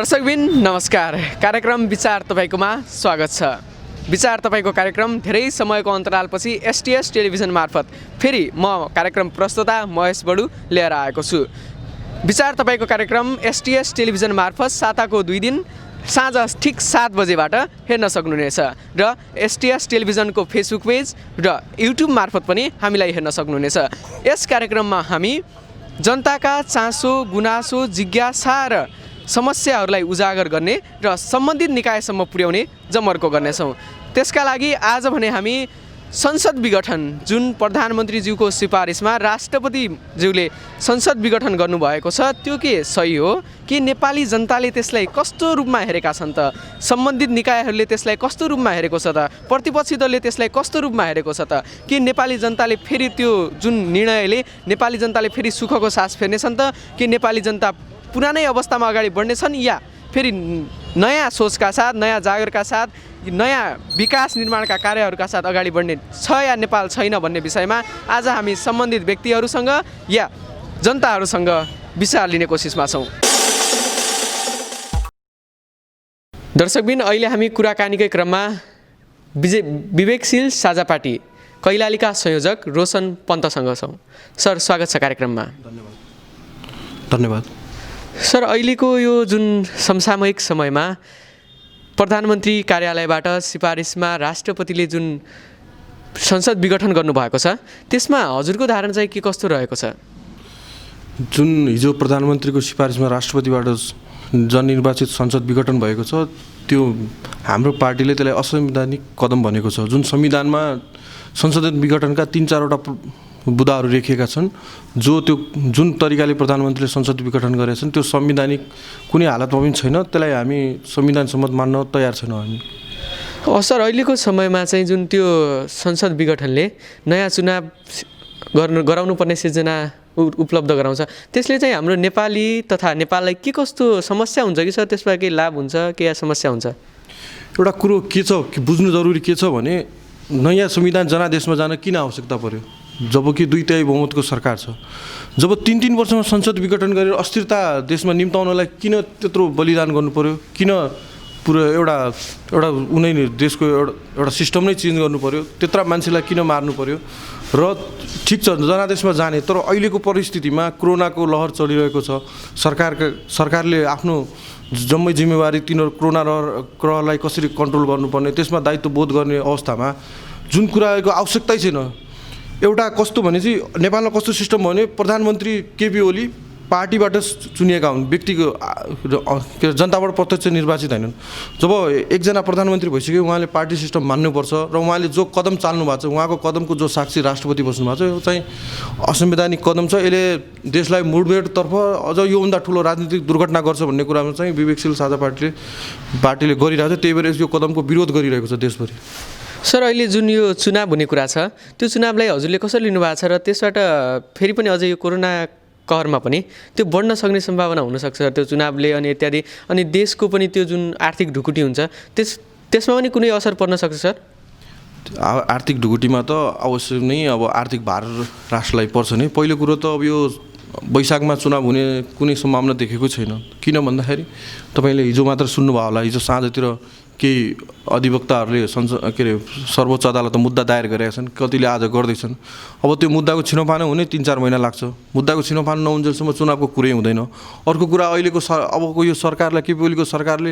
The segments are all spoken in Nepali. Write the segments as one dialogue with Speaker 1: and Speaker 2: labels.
Speaker 1: दर्शकबिन नमस्कार। कार्यक्रम विचार तपाईकोमा स्वागत छ। विचार तपाईको कार्यक्रम धेरै समयको अन्तरालपछि एसटीएस टेलिभिजन मार्फत फेरि म कार्यक्रम प्रस्तोता महेश बडु लिएर आएको छु। विचार तपाईको कार्यक्रम एसटीएस टेलिभिजन मार्फत साताको 2 दिन साँझ ठिक 7 बजेबाट हेर्न सक्नुहुनेछ र एसटीएस टेलिभिजनको फेसबुक पेज र युट्युब मार्फत पनि हामीलाई हेर्न सक्नुहुनेछ। यस कार्यक्रममा हामी जनताका चासो, गुनासो, जिज्ञासा र समस्याहरूलाई उजागर गर्ने र सम्बन्धित निकायसम्म पुर्याउने जमर्को गर्नेछौँ। त्यसका लागि आज भने हामी संसद विघटन जुन प्रधानमन्त्रीज्यूको सिफारिसमा राष्ट्रपतिज्यूले संसद विघटन गर्नुभएको छ त्यो के सही हो कि नेपाली जनताले त्यसलाई कस्तो रूपमा हेरेका छन् त, सम्बन्धित निकायहरूले त्यसलाई कस्तो रूपमा हेरेको छ त, प्रतिपक्षी दलले त्यसलाई कस्तो रूपमा हेरेको छ त, कि नेपाली जनताले फेरि त्यो जुन निर्णयले नेपाली जनताले फेरि सुखको सास फेर्नेछन् त, कि नेपाली जनता पुरानै अवस्थामा अगाडि बढ्नेछन् या फेरि नयाँ सोचका साथ, नयाँ जागरका साथ, नयाँ विकास निर्माणका कार्यहरूका साथ अगाडि बढ्ने छ या नेपाल छैन भन्ने विषयमा आज हामी सम्बन्धित व्यक्तिहरूसँग या जनताहरूसँग विचार लिने कोसिसमा छौँ। दर्शकबिन अहिले हामी कुराकानीकै क्रममा विवेकशील साझा पार्टी कैलालीका संयोजक रोशन पन्तसँग छौँ। सर, स्वागत छ कार्यक्रममा।
Speaker 2: धन्यवाद।
Speaker 1: सर, अहिलेको यो जुन समसामयिक समयमा प्रधानमन्त्री कार्यालयबाट सिफारिसमा राष्ट्रपतिले जुन संसद विघटन गर्नुभएको छ त्यसमा हजुरको धारणा चाहिँ के कस्तो रहेको छ?
Speaker 2: जुन हिजो प्रधानमन्त्रीको सिफारिसमा राष्ट्रपतिबाट जननिर्वाचित संसद विघटन भएको छ त्यो हाम्रो पार्टीले त्यसलाई असंवैधानिक कदम भनेको छ। जुन संविधानमा संसद विघटनका 3-4वटा बुदाहरू लेखिएका छन्, त्यो जुन तरिकाले प्रधानमन्त्रीले संसद विघटन गरेका छन् त्यो संवैधानिक कुनै हालतमा पनि छैन। त्यसलाई हामी संविधान सम्मत मान्न तयार छैनौँ हामी।
Speaker 1: सर, अहिलेको समयमा चाहिँ जुन त्यो संसद विघटनले नयाँ चुनाव गराउनु पर्ने सिर्जना उपलब्ध गराउँछ, त्यसले चाहिँ हाम्रो नेपाली तथा नेपाललाई के कस्तो समस्या हुन्छ कि सर? त्यसबाट केही लाभ हुन्छ कि या समस्या हुन्छ?
Speaker 2: एउटा कुरो के छ बुझ्नु जरुरी के छ भने नयाँ संविधान जनादेशमा जान किन आवश्यकता पर्यो जबकि 2/3 बहुमतको सरकार छ। जब 3-3 वर्षमा संसद विघटन गरेर अस्थिरता देशमा निम्ताउनलाई किन त्यत्रो बलिदान गर्नु पर्यो? किन पुरो एउटा उनै देशको एउटा सिस्टम नै चेन्ज गर्नु पर्यो? त्यत्रा मान्छेलाई किन मार्नु पर्यो? र ठिक छ जनादेशमा जाने, तर अहिलेको परिस्थितिमा कोरोनाको लहर चलिरहेको छ। सरकारले आफ्नो जम्मै जिम्मेवारी तिनीहरू कोरोना क्रहलाई कसरी कन्ट्रोल गर्नुपर्ने त्यसमा दायित्व बोध गर्ने अवस्थामा जुन कुराको आवश्यकतै छैन। एउटा कस्तो भने चाहिँ नेपालमा कस्तो सिस्टम भने प्रधानमन्त्री केपी ओली पार्टीबाट चुनिएका हुन्, व्यक्तिको जनताबाट प्रत्यक्ष निर्वाचित होइनन्। जब एकजना प्रधानमन्त्री भइसक्यो उहाँले पार्टी सिस्टम मान्नुपर्छ र उहाँले जो कदम चाल्नु भएको छ उहाँको कदमको जो साक्षी राष्ट्रपति बस्नु भएको छ यो चाहिँ असंवैधानिक कदम छ। यसले देशलाई मुठभेडतर्फ अझ योभन्दा ठुलो राजनीतिक दुर्घटना गर्छ भन्ने कुरामा चाहिँ विवेकशील साझा पार्टीले गरिरहेको छ। त्यही भएर यो कदमको विरोध गरिरहेको छ देशभरि।
Speaker 1: सर, अहिले जुन यो चुनाव हुने कुरा छ त्यो चुनावलाई हजुरले कसरी लिनुभएको छ र त्यसबाट फेरि पनि अझै यो कोरोना कहरमा पनि त्यो बढ्न सक्ने सम्भावना हुनसक्छ त्यो चुनावले अनि इत्यादि, अनि देशको पनि त्यो जुन आर्थिक ढुकुटी हुन्छ त्यसमा पनि कुनै असर पर्न सक्छ सर?
Speaker 2: आर्थिक ढुकुटीमा त अवश्य नै अब आर्थिक भार राष्ट्रलाई पर्छ नै। पहिलो कुरो त अब यो वैशाखमा चुनाव हुने कुनै सम्भावना देखेको छैन। किन भन्दाखेरि तपाईँले हिजो मात्र सुन्नुभयो होला, हिजो साँझतिर केही अधिवक्ताहरूले सर्वोच्च अदालतमा मुद्दा दायर गरेका छन्, कतिले आज गर्दैछन्। अब त्यो मुद्दाको छिनोफानो हुने 3-4 महिना लाग्छ। मुद्दाको छिनोफानो नहुन्जेलसम्म चुनावको कुरै हुँदैन। अर्को कुरा अहिलेको अबको यो सरकारलाई केपी ओलीको सरकारले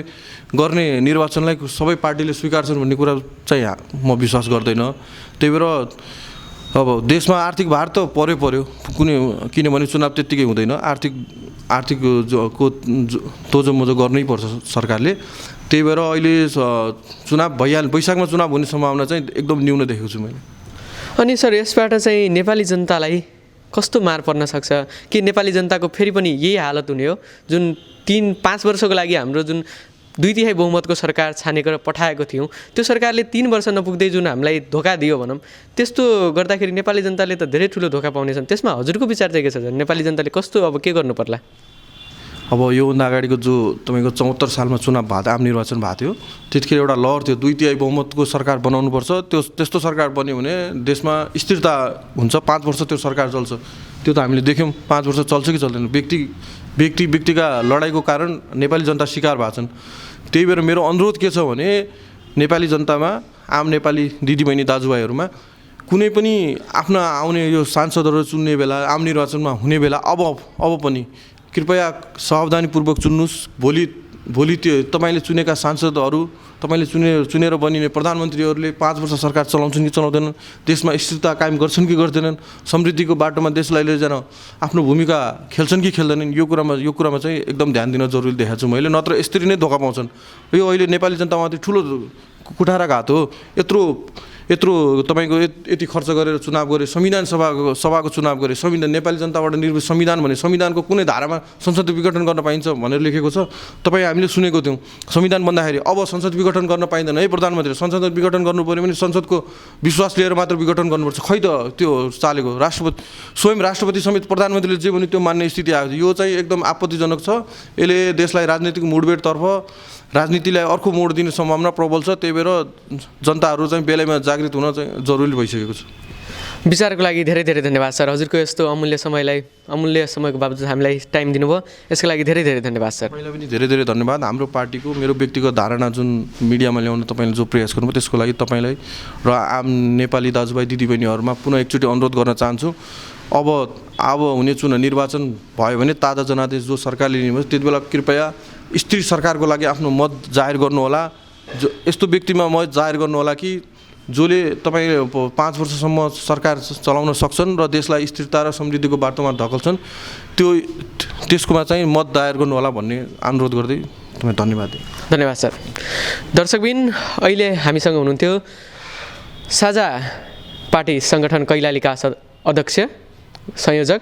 Speaker 2: गर्ने निर्वाचनलाई सबै पार्टीले स्वीकार्छन् भन्ने कुरा चाहिँ म विश्वास गर्दैन। त्यही भएर अब देशमा आर्थिक भार त पर्यो किनभने चुनाव त्यत्तिकै हुँदैन। आर्थिक तोजोमोजो गर्नै पर्छ सरकारले। त्यही भएर अहिले चुनाव वैशाखमा चुनाव हुने सम्भावना चाहिँ एकदम न्यून देखेको छु मैले।
Speaker 1: अनि सर, यसबाट चाहिँ नेपाली जनतालाई कस्तो मार पर्न सक्छ कि नेपाली जनताको फेरि पनि यही हालत हुने हो जुन 3-5 वर्षको लागि हाम्रो जुन 2/3 बहुमतको सरकार छानेको र पठाएको थियौँ त्यो सरकारले 3 वर्ष नपुग्दै जुन हामीलाई धोका दियो भनौँ, त्यस्तो गर्दाखेरि नेपाली जनताले त धेरै ठुलो धोका पाउनेछन्। त्यसमा हजुरको विचार चाहिँ के छ? नेपाली जनताले कस्तो अब के गर्नु पर्ला?
Speaker 2: अब योभन्दा अगाडिको जो तपाईँको 74 सालमा चुनाव भएको थियो, आम निर्वाचन भएको थियो, त्यतिखेर एउटा लहर थियो 2/3 बहुमतको सरकार बनाउनुपर्छ। त्यस्तो सरकार बन्यो भने देशमा स्थिरता हुन्छ, 5 वर्ष त्यो सरकार चल्छ। त्यो त हामीले देख्यौँ, 5 वर्ष चल्छ कि चल्दैन। व्यक्तिका लडाइँको कारण नेपाली जनता शिकार भएको छन्। त्यही भएर मेरो अनुरोध के छ भने नेपाली जनतामा, आम नेपाली दिदीबहिनी दाजुभाइहरूमा कुनै पनि आफ्ना आउने यो सांसदहरू चुन्ने बेला, आम निर्वाचनमा हुने बेला अब पनि कृपया सावधानीपूर्वक चुन्नुहोस्। भोलि त्यो तपाईँले चुनेका सांसदहरू, तपाईँले चुनेर बनिने प्रधानमन्त्रीहरूले 5 वर्ष सरकार चलाउँछन् कि चलाउँदैनन्, देशमा स्थिरता कायम गर्छन् कि गर्दैनन्, समृद्धिको बाटोमा देशलाई लैजान आफ्नो भूमिका खेल्छन् कि खेल्दैनन्, यो कुरामा चाहिँ एकदम ध्यान दिन जरुरी देखाएको छु मैले। नत्र यसरी नै धोका पाउँछन्। यो अहिले नेपाली जनतामाथि ठुलो कुठाराघात हो। यत्रो तपाईँको यति खर्च गरेर चुनाव गरे, संविधान सभाको चुनाव गरे, नेपाली जनताबाट निर्मित संविधान भने संविधानको कुनै धारामा संसद विघटन गर्न पाइन्छ भनेर लेखेको छ। हामीले सुनेको थियौँ संविधान बन्दाखेरि अब संसद विघटन गर्न पाइँदैन है प्रधानमन्त्री, संसद विघटन गर्नु पऱ्यो भने संसदको विश्वास लिएर मात्र विघटन गर्नुपर्छ। खै त त्यो चालेको स्वयं राष्ट्रपति समेत प्रधानमन्त्रीले जे भन्यो त्यो मान्ने स्थिति आएको छ। यो चाहिँ एकदम आपत्तिजनक छ। यसले देशलाई राजनीतिक मुडभेडतर्फ, राजनीतिलाई अर्को मोड दिने सम्भावना प्रबल छ। त्यही भएर जनताहरू चाहिँ बेलैमा जागृत हुन चाहिँ जरुरी भइसकेको छ।
Speaker 1: विचारको लागि धेरै धेरै धन्यवाद सर। हजुरको यस्तो अमूल्य समयको बावजुद हामीलाई टाइम दिनुभयो, यसको लागि धेरै धेरै धन्यवाद सर।
Speaker 2: तपाईँलाई पनि धेरै धेरै धन्यवाद। हाम्रो पार्टीको मेरो व्यक्तिगत धारणा जुन मिडियामा ल्याउन तपाईँले जो प्रयास गर्नुभयो त्यसको लागि तपाईँलाई र आम नेपाली दाजुभाइ दिदीबहिनीहरूमा पुनः एकचोटि अनुरोध गर्न चाहन्छु। अब हुने निर्वाचन भयो भने ताजा जनादेश जो सरकारले लिनुभयो त्यति बेला कृपया स्थिर सरकारको लागि आफ्नो मत जाहेर गर्नुहोला। यस्तो व्यक्तिमा मत जाहेर गर्नुहोला कि जसले तपाईँ 5 वर्षसम्म सरकार चलाउन सक्छन् र देशलाई स्थिरता र समृद्धिको बाटोमा धकल्छन्, त्यसकोमा चाहिँ मत दायर गर्नुहोला भन्ने अनुरोध गर्दै तपाईँ धन्यवाद।
Speaker 1: धन्यवाद सर। दर्शकबिन, अहिले हामीसँग हुनुहुन्थ्यो साझा पार्टी सङ्गठन कैलालीका अध्यक्ष संयोजक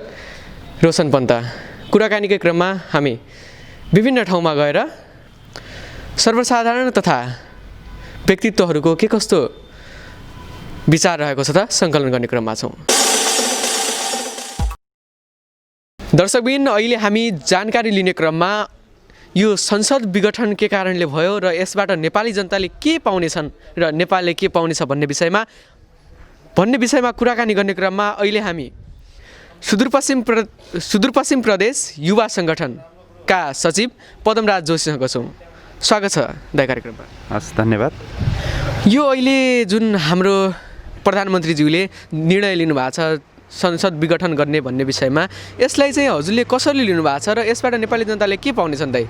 Speaker 1: रोशन पन्त। कुराकानीकै क्रममा हामी विभिन्न ठाउँमा गएर सर्वसाधारण तथा व्यक्तित्वहरूको के कस्तो विचार रहेको छ त सङ्कलन गर्ने क्रममा छौँ। दर्शकबिन, अहिले हामी जानकारी लिने क्रममा यो संसद विघटन के कारणले भयो र यसबाट नेपाली जनताले के पाउनेछन् र नेपालले के पाउनेछ भन्ने विषयमा कुराकानी गर्ने क्रममा अहिले हामी सुदूरपश्चिम प्रदेश युवा सङ्गठनका सचिव पदमराज जोशीसँग छौँ। स्वागत छ दाइ कार्यक्रममा।
Speaker 3: हस्, धन्यवाद।
Speaker 1: यो अहिले जुन हाम्रो प्रधानमन्त्रीज्यूले निर्णय लिनुभएको छ संसद विघटन गर्ने भन्ने विषयमा, यसलाई चाहिँ हजुरले कसरी लिनुभएको छ र यसबाट नेपाली जनताले के पाउनेछन् दाइ?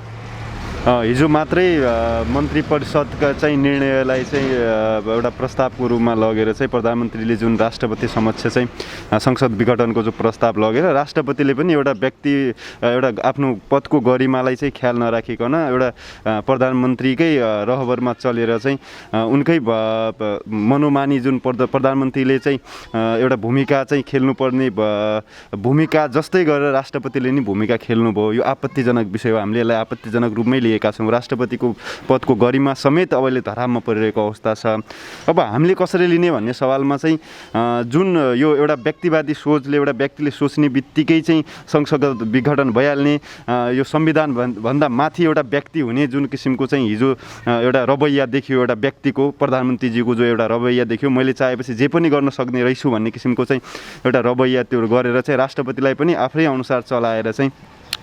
Speaker 3: हिजो मात्रै मन्त्री परिषदका चाहिँ निर्णयलाई चाहिँ एउटा प्रस्तावको रूपमा लगेर चाहिँ प्रधानमन्त्रीले जुन राष्ट्रपति समक्ष चाहिँ संसद विघटनको जो प्रस्ताव लगेर राष्ट्रपतिले पनि एउटा आफ्नो पदको गरिमालाई चाहिँ ख्याल नराखिकन एउटा प्रधानमन्त्रीकै रहबरमा चलेर चाहिँ उनकै मनोमानी जुन प्रधानमन्त्रीले चाहिँ एउटा भूमिका चाहिँ खेल्नुपर्ने भूमिका जस्तै गरेर राष्ट्रपतिले नि भूमिका खेल्नुभयो। यो आपत्तिजनक विषय हो। हामीले यसलाई आपत्तिजनक रूपमै लिएका छौँ। राष्ट्रपतिको पदको गरिमा समेत अहिले धरापमा परिरहेको अवस्था छ। अब हामीले कसरी लिने भन्ने सवालमा चाहिँ जुन यो एउटा व्यक्तिवादी सोचले एउटा व्यक्तिले सोच्ने बित्तिकै चाहिँ संसद विघटन भइहाल्ने, यो संविधान भन्दा माथि एउटा व्यक्ति हुने जुन किसिमको चाहिँ हिजो एउटा रवैया देखियो, एउटा व्यक्तिको प्रधानमन्त्रीजीको जो एउटा रवैया देखियो, मैले चाहेपछि जे पनि गर्न सक्ने रहेछु भन्ने किसिमको चाहिँ एउटा रवैया त्यो गरेर चाहिँ राष्ट्रपतिलाई पनि आफै अनुसार चलाएर चाहिँ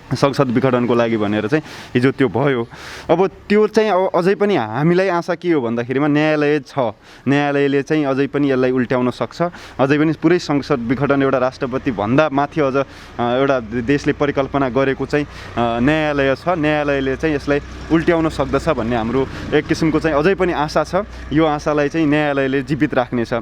Speaker 3: संसद विघटनको लागि भनेर चाहिँ हिजो त्यो भयो। अब त्यो चाहिँ अझै पनि हामीलाई आशा के हो भन्दाखेरिमा न्यायालय छ, न्यायालयले चाहिँ अझै पनि यसलाई उल्ट्याउन सक्छ। अझै पनि पुरै संसद विघटन एउटा राष्ट्रपति भन्दा माथि अझ एउटा देशले परिकल्पना गरेको चाहिँ न्यायालय छ, न्यायालयले चाहिँ यसलाई उल्ट्याउन सक्दछ भन्ने हाम्रो एक किसिमको चाहिँ अझै पनि आशा छ। यो आशालाई चाहिँ न्यायालयले जीवित राख्नेछ।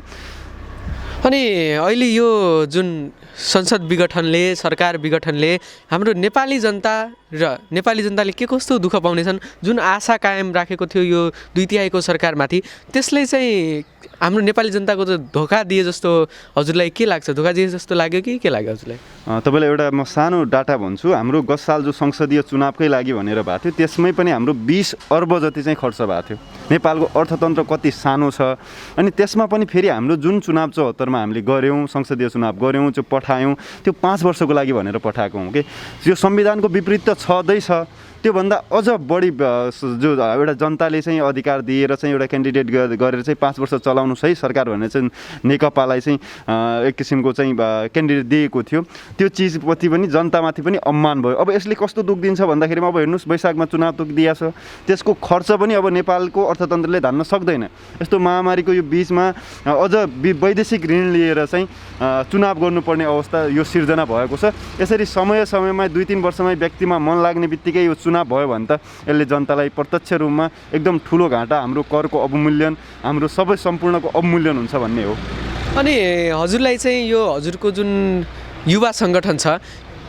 Speaker 1: अनि अहिले यो जुन संसद विघटनले, सरकार विघटनले हाम्रो नेपाली जनताले के कस्तो दुःख पाउनेछन्, जुन आशा कायम राखेको थियो यो 2/3 सरकारमाथि, त्यसले चाहिँ हाम्रो नेपाली जनताको त धोका दिए जस्तो हजुरलाई के लाग्छ? धोका दिए जस्तो लाग्यो कि के लाग्यो हजुरलाई?
Speaker 3: तपाईँलाई एउटा म सानो डाटा भन्छु। हाम्रो गत साल जो संसदीय चुनावकै लागि भनेर भएको थियो त्यसमै पनि हाम्रो 20 अर्ब जति चाहिँ खर्च भएको थियो। नेपालको अर्थतन्त्र कति सानो छ। अनि त्यसमा पनि फेरि हाम्रो जुन चुनाव 74 2012 मा हामीले गऱ्यौँ, संसदीय चुनाव गऱ्यौँ, त्यो पठायौँ, त्यो 5 वर्षको लागि भनेर पठाएको हौँ कि यो संविधानको विपरीत त छँदैछ। त्योभन्दा अझ बढी जो एउटा जनताले चाहिँ अधिकार दिएर चाहिँ एउटा क्यान्डिडेट गरेर चाहिँ 5 वर्ष चलाउनु सही सरकार भनेर चाहिँ नेकपालाई चाहिँ एक किसिमको चाहिँ क्यान्डिडेट दिएको थियो। त्यो चिजप्रति पनि जनतामाथि पनि अपमान भयो। अब यसले कस्तो दुःख दिन्छ भन्दाखेरिमा अब हेर्नुहोस् वैशाखमा चुनाव तोकिदिया छ, त्यसको खर्च पनि अब नेपालको अर्थतन्त्रले धान्न सक्दैन। यस्तो महामारीको यो बिचमा अझ वैदेशिक ऋण लिएर चाहिँ चुनाव गर्नुपर्ने अवस्था यो सिर्जना भएको छ। यसरी समयमा 2-3 वर्षमै व्यक्तिमा मन लाग्ने बित्तिकै यो चुनाव भयो भने त यसले जनतालाई प्रत्यक्ष रूपमा एकदम ठुलो घाटा, हाम्रो करको अवमूल्यन, हाम्रो सबै सम्पूर्णको अवमूल्यन हुन्छ भन्ने हो।
Speaker 1: अनि हजुरलाई चाहिँ यो हजुरको जुन युवा सङ्गठन छ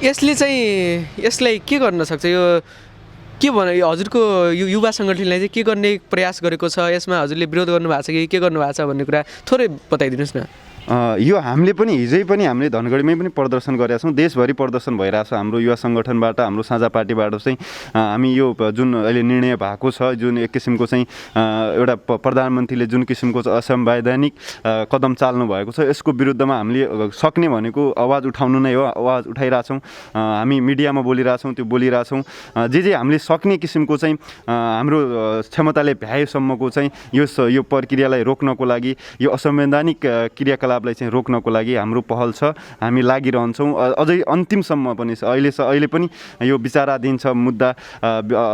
Speaker 1: यसलाई के गर्न सक्छ? यो के भने हजुरको यो युवा सङ्गठनलाई चाहिँ के गर्ने प्रयास गरेको छ? यसमा हजुरले विरोध गर्नुभएको छ कि के गर्नुभएको छ भन्ने कुरा थोरै बताइदिनुहोस् न।
Speaker 3: यो हामीले पनि हिजै पनि हामीले धनगढीमै पनि प्रदर्शन गरेका छौँ। देशभरि प्रदर्शन भइरहेछ हाम्रो युवा सङ्गठनबाट, हाम्रो साझा पार्टीबाट चाहिँ हामी यो जुन अहिले निर्णय भएको छ, जुन एक किसिमको चाहिँ एउटा प्रधानमन्त्रीले जुन किसिमको असंवैधानिक कदम चाल्नु भएको छ यसको विरुद्धमा हामीले सक्ने भनेको आवाज उठाउनु नै हो। आवाज उठाइरहेछौँ, हामी मिडियामा बोलिरहेछौँ, त्यो बोलिरहेछौँ। जे हामीले सक्ने किसिमको चाहिँ हाम्रो क्षमताले भ्याएसम्मको चाहिँ यो प्रक्रियालाई रोक्नको लागि, यो असंवैधानिक क्रियाकलाप चाहिँ रोक्नको लागि हाम्रो पहल छ। हामी लागिरहन्छौँ अझै अन्तिमसम्म पनि। अहिले पनि यो विचाराधीन छ मुद्दा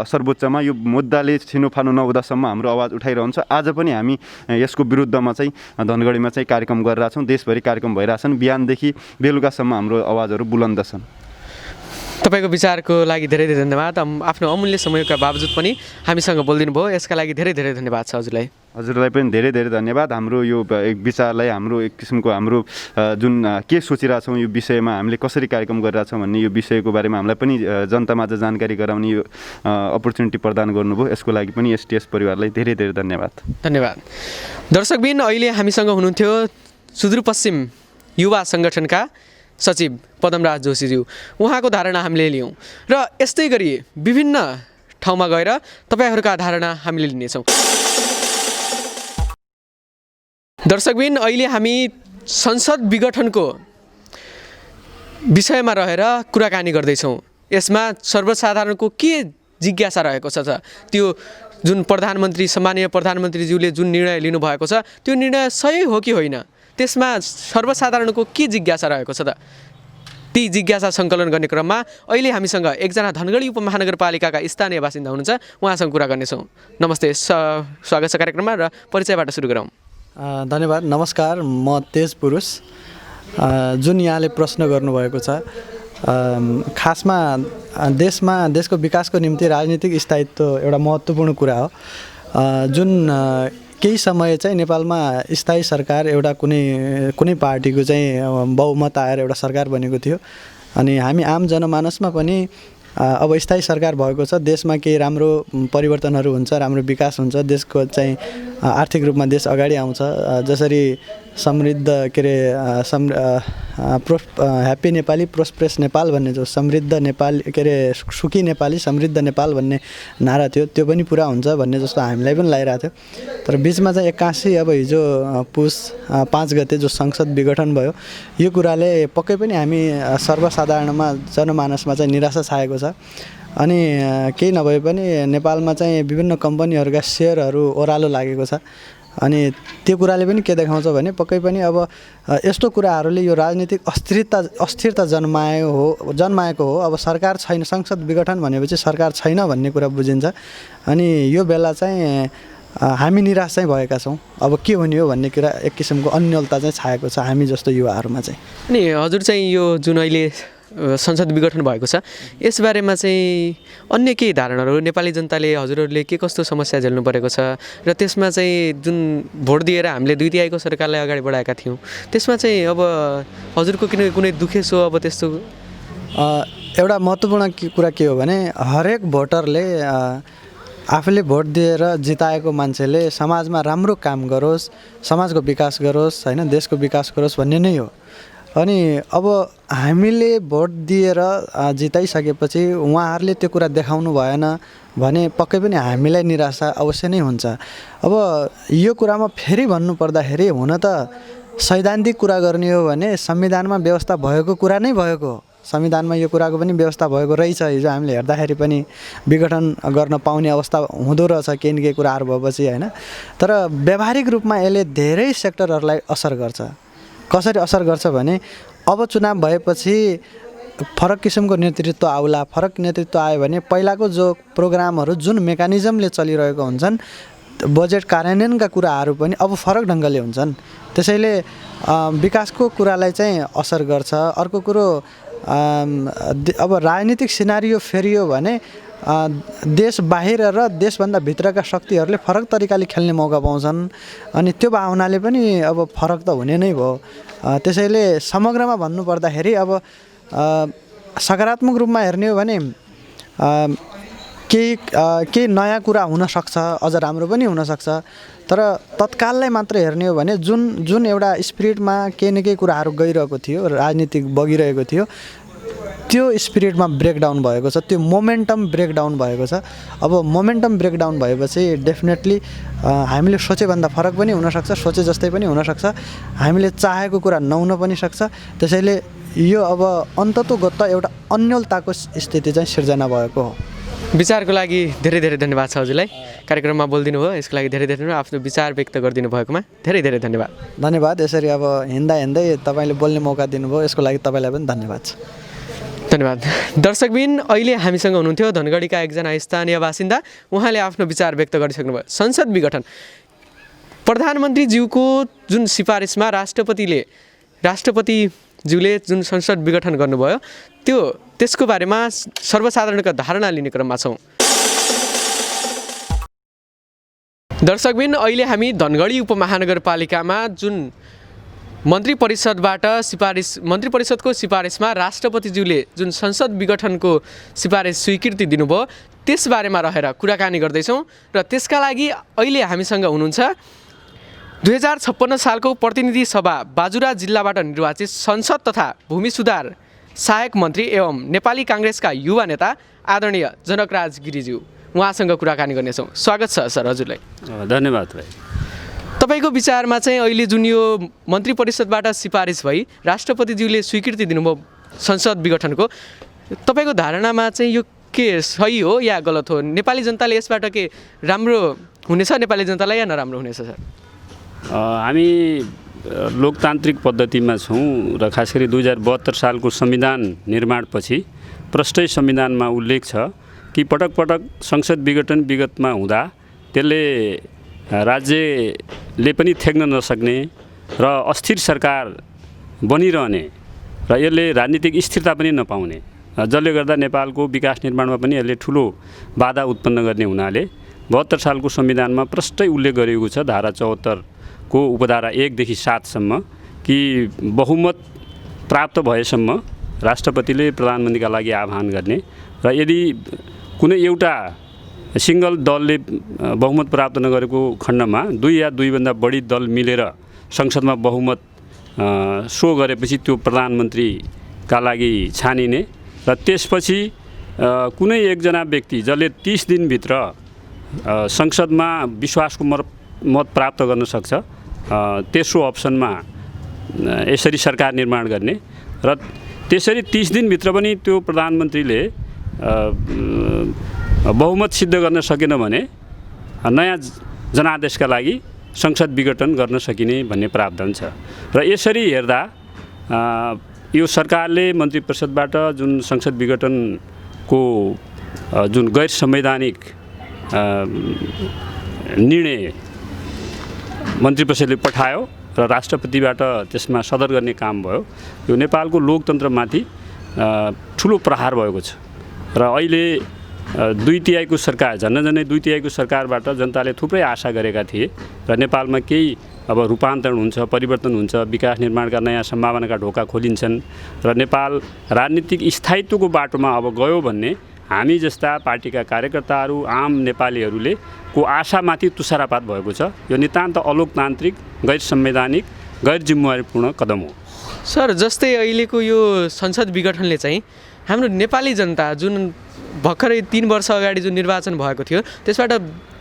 Speaker 3: सर्वोच्चमा। यो मुद्दाले छिनोफानो नहुँदासम्म हाम्रो आवाज उठाइरहन्छ। आज पनि हामी यसको विरुद्धमा चाहिँ धनगढीमा चाहिँ कार्यक्रम गरिरहेछौँ। देशभरि कार्यक्रम भइरहेछन्। बिहानदेखि बेलुकासम्म हाम्रो आवाजहरू बुलन्द छन्।
Speaker 1: तपाईँको विचारको लागि धेरै धेरै धन्यवाद। आफ्नो अमूल्य समयका बावजुद पनि हामीसँग बोलिदिनु भयो, यसका लागि धेरै धेरै धन्यवाद छ हजुरलाई।
Speaker 3: हजुरलाई पनि धेरै धेरै धन्यवाद। हाम्रो यो एक विचारलाई, हाम्रो एक किसिमको हाम्रो जुन के सोचिरहेछौँ यो विषयमा, हामीले कसरी कार्यक्रम गरिरहेछौँ भन्ने यो विषयको बारेमा हामीलाई पनि जनतामाझ जानकारी गराउने यो अपर्च्युनिटी प्रदान गर्नुभयो, यसको लागि पनि एसटिएस परिवारलाई धेरै धेरै धन्यवाद।
Speaker 1: धन्यवाद। दर्शकबिन, अहिले हामीसँग हुनुहुन्थ्यो सुदूरपश्चिम युवा सङ्गठनका सचिव पदमराज जोशीज्यू। उहाँको धारणा हामीले लियौँ र यस्तै गरी विभिन्न ठाउँमा गएर तपाईँहरूका धारणा हामीले लिनेछौँ। दर्शकबिन, अहिले हामी संसद विघटनको विषयमा रहेर कुराकानी गर्दैछौँ। यसमा सर्वसाधारणको के जिज्ञासा रहेको छ त्यो जुन सम्माननीय प्रधानमन्त्रीज्यूले जुन निर्णय लिनुभएको छ त्यो निर्णय सही हो कि होइन, त्यसमा सर्वसाधारणको के जिज्ञासा रहेको छ त? ती जिज्ञासा सङ्कलन गर्ने क्रममा अहिले हामीसँग एकजना धनगढी उपमहानगरपालिकाका स्थानीय बासिन्दा हुनुहुन्छ, उहाँसँग कुरा गर्नेछौँ। नमस्ते, स्वागत छ कार्यक्रममा र परिचयबाट सुरु गरौँ।
Speaker 4: धन्यवाद। नमस्कार, म तेज पुरुष। जुन यहाँले प्रश्न गर्नुभएको छ, खासमा देशको विकासको निम्ति राजनीतिक स्थायित्व एउटा महत्त्वपूर्ण कुरा हो। जुन केही समय चाहिँ नेपालमा स्थायी सरकार एउटा कुनै पार्टीको चाहिँ बहुमत आएर एउटा सरकार बनेको थियो। अनि हामी आम जनमानसमा पनि अब स्थायी सरकार भएको छ, देशमा केही राम्रो परिवर्तनहरू हुन्छ, राम्रो विकास हुन्छ, देशको चाहिँ आर्थिक रूपमा देश अगाडि आउँछ। जसरी समृद्ध ह्याप्पी नेपाली प्रोस्पेरस नेपाल भन्ने जो समृद्ध नेपाल सुखी नेपाली समृद्ध नेपाल भन्ने नारा थियो, त्यो पनि पुरा हुन्छ भन्ने जस्तो हामीलाई पनि लागिरहेको थियो। तर बिचमा चाहिँ 81 अब हिजो पुस 5 गते जो संसद विघटन भयो, यो कुराले पक्कै पनि हामी सर्वसाधारणमा जनमानसमा चाहिँ निराशा छाएको छ। अनि केही नभए पनि नेपालमा चाहिँ विभिन्न कम्पनीहरूका सेयरहरू ओह्रालो लागेको छ। अनि त्यो कुराले पनि के देखाउँछ भने पक्कै पनि अब यस्तो कुराहरूले यो राजनीतिक अस्थिरता जन्माएको हो। अब सरकार छैन, संसद विघटन भनेपछि सरकार छैन भन्ने कुरा बुझिन्छ। अनि यो बेला चाहिँ हामी निराश चाहिँ भएका छौँ। अब के हुने हो भन्ने कुरा एक किसिमको अन्यलता चाहिँ छाएको छ हामी जस्तो युवाहरूमा चाहिँ।
Speaker 1: अनि हजुर चाहिँ यो जुन अहिले संसद विघटन भएको छ यसबारेमा चाहिँ अन्य केही धारणाहरू नेपाली जनताले हजुरहरूले के कस्तो समस्या झेल्नु परेको छ र त्यसमा चाहिँ जुन भोट दिएर हामीले 2/3 सरकारलाई अगाडि बढाएका थियौँ, त्यसमा चाहिँ अब हजुरको कुनै दुखेसो अब त्यस्तो?
Speaker 4: एउटा महत्त्वपूर्ण कुरा के हो भने हरेक भोटरले आफूले भोट दिएर जिताएको मान्छेले समाजमा राम्रो काम गरोस्, समाजको विकास गरोस्, होइन, देशको विकास गरोस् भन्ने नै हो। अनि अब हामीले भोट दिएर जिताइसकेपछि उहाँहरूले त्यो कुरा देखाउनु भएन भने पक्कै पनि हामीलाई निराशा अवश्य नै हुन्छ। अब यो कुरामा फेरि भन्नुपर्दाखेरि हुन त सैद्धान्तिक कुरा गर्ने हो भने संविधानमा व्यवस्था भएको कुरा नै भएको हो। संविधानमा यो कुराको पनि व्यवस्था भएको रहेछ। हिजो हामीले हेर्दाखेरि पनि विघटन गर्न पाउने अवस्था हुँदो रहेछ केही न केही कुराहरू भएपछि होइन। तर व्यावहारिक रूपमा यसले धेरै सेक्टरहरूलाई असर गर्छ। कसरी असर गर्छ भने अब चुनाव भएपछि फरक किसिमको नेतृत्व आउला। फरक नेतृत्व आयो भने पहिलाको जो प्रोग्रामहरू जुन मेकानिजमले चलिरहेको हुन्छन् बजेट कार्यान्वयनका कुराहरू पनि अब फरक ढङ्गले हुन्छन्। त्यसैले विकासको कुरालाई चाहिँ असर गर्छ। अर्को कुरो अब राजनीतिक सिनारियो फेरियो भने देश बाहिर र देशभन्दा भित्रका शक्तिहरूले फरक तरिकाले खेल्ने मौका पाउँछन् अनि त्यो भावनाले पनि अब फरक त हुने नै भयो। त्यसैले समग्रमा भन्नुपर्दाखेरि अब सकारात्मक रूपमा हेर्ने हो भने केही नयाँ कुरा हुनसक्छ, अझ राम्रो पनि हुनसक्छ। तर तत्काललाई मात्र हेर्ने हो भने जुन एउटा स्पिरिटमा केही न केही कुराहरू गइरहेको थियो, राजनीतिक बगिरहेको थियो, त्यो स्पिरिटमा ब्रेकडाउन भएको छ। त्यो मोमेन्टम ब्रेकडाउन भएको छ। अब मोमेन्टम ब्रेकडाउन भएपछि डेफिनेटली हामीले सोचेभन्दा फरक पनि हुनसक्छ, सोचे जस्तै पनि हुनसक्छ, हामीले चाहेको कुरा नहुन पनि सक्छ। त्यसैले यो अब अन्ततोगत एउटा अन्योलताको स्थिति चाहिँ सिर्जना भएको हो।
Speaker 1: विचारको लागि धेरै धेरै धन्यवाद छ हजुरलाई। कार्यक्रममा बोलिदिनु भयो, यसको लागि धेरै धेरै आफ्नो विचार व्यक्त गरिदिनु भएकोमा धेरै धेरै धन्यवाद।
Speaker 4: धन्यवाद। यसरी अब हिँड्दा हिँड्दै तपाईँले बोल्ने मौका दिनुभयो, यसको लागि तपाईँलाई पनि धन्यवाद छ।
Speaker 1: धन्यवाद। दर्शकबिन, अहिले हामीसँग हुनुहुन्थ्यो धनगढीका एकजना स्थानीय बासिन्दा। उहाँले आफ्नो विचार व्यक्त गरिसक्नुभयो। संसद विघटन प्रधानमन्त्रीज्यूको जुन सिफारिसमा राष्ट्रपतिज्यूले जुन संसद विघटन गर्नुभयो त्यसको बारेमा सर्वसाधारणका धारणा लिने क्रममा छौँ। दर्शकबिन, अहिले हामी धनगढी उपमहानगरपालिकामा जुन मन्त्री परिषदको सिफारिसमा राष्ट्रपतिज्यूले जुन संसद विघटनको सिफारिस स्वीकृति दिनुभयो त्यसबारेमा रहेर कुराकानी गर्दैछौँ। र त्यसका लागि अहिले हामीसँग हुनुहुन्छ 2056 सालको प्रतिनिधि सभा बाजुरा जिल्लाबाट निर्वाचित संसद तथा भूमि सुधार सहायक मन्त्री एवं नेपाली काङ्ग्रेसका युवा नेता आदरणीय जनकराज गिरिज्यू। उहाँसँग कुराकानी गर्नेछौँ। स्वागत छ सर हजुरलाई।
Speaker 5: धन्यवाद भाइ।
Speaker 1: तपाईँको विचारमा चाहिँ अहिले जुन यो मन्त्री परिषदबाट सिफारिस भई राष्ट्रपतिज्यूले स्वीकृति दिनुभयो संसद विघटनको, तपाईँको धारणामा चाहिँ यो के सही हो या गलत हो? नेपाली जनताले यसबाट के राम्रो हुनेछ नेपाली जनतालाई या नराम्रो हुनेछ सर?
Speaker 5: हामी लोकतान्त्रिक पद्धतिमा छौँ र खास गरी 2072 सालको संविधान निर्माणपछि प्रष्टै संविधानमा उल्लेख छ कि पटक पटक संसद विघटन विगतमा हुँदा त्यसले राज्यले पनि थ्याक्न नसक्ने र अस्थिर सरकार बनिरहने र यसले राजनीतिक स्थिरता पनि नपाउने, जसले गर्दा नेपालको विकास निर्माणमा पनि यसले ठुलो बाधा उत्पन्न गर्ने हुनाले 72 सालको संविधानमा प्रष्टै उल्लेख गरिएको छ धारा 74 को उपधारा 1 देखि 7 सम्म कि बहुमत प्राप्त भएसम्म राष्ट्रपतिले प्रधानमन्त्रीका लागि आह्वान गर्ने र यदि कुनै एउटा सिङ्गल दलले बहुमत प्राप्त नगरेको खण्डमा 2 या 2 भन्दा बढी दल मिलेर संसदमा बहुमत सो गरेपछि त्यो प्रधानमन्त्रीका लागि छानिने र त्यसपछि कुनै एकजना व्यक्ति जसले 30 दिनभित्र संसदमा विश्वासको मत प्राप्त गर्न सक्छ तेस्रो अप्सनमा यसरी सरकार निर्माण गर्ने र त्यसरी 30 दिनभित्र पनि त्यो प्रधानमन्त्रीले बहुमत सिद्ध गर्न सकेन भने नयाँ जनादेशका लागि संसद विघटन गर्न सकिने भन्ने प्रावधान छ। र यसरी हेर्दा यो सरकारले मन्त्री परिषदबाट जुन संसद विघटनको जुन गैर संवैधानिक निर्णय मन्त्री परिषदले पठायो र राष्ट्रपतिबाट त्यसमा सदर गर्ने काम भयो, यो नेपालको लोकतन्त्रमाथि ठुलो प्रहार भएको छ। र अहिले 2/3 सरकार झन्डै 2/3 सरकारबाट जनताले थुप्रै आशा गरेका थिए र नेपालमा केही अब रूपान्तरण हुन्छ, परिवर्तन हुन्छ, विकास निर्माणका नयाँ सम्भावनाका ढोका खोलिन्छन् र नेपाल राजनीतिक स्थायित्वको बाटोमा अब गयो भन्ने हामी जस्ता पार्टीका कार्यकर्ताहरू आम नेपालीहरूले को आशामाथि तुषारपात भएको छ। यो नितान्त अलोकतान्त्रिक, गैर संवैधानिक, गैर जिम्मेवारीपूर्ण कदम हो।
Speaker 1: सर, जस्तै अहिलेको यो संसद विघटनले चाहिँ हाम्रो नेपाली जनता जुन भर्खरै 3 वर्ष अगाडि जुन निर्वाचन भएको थियो त्यसबाट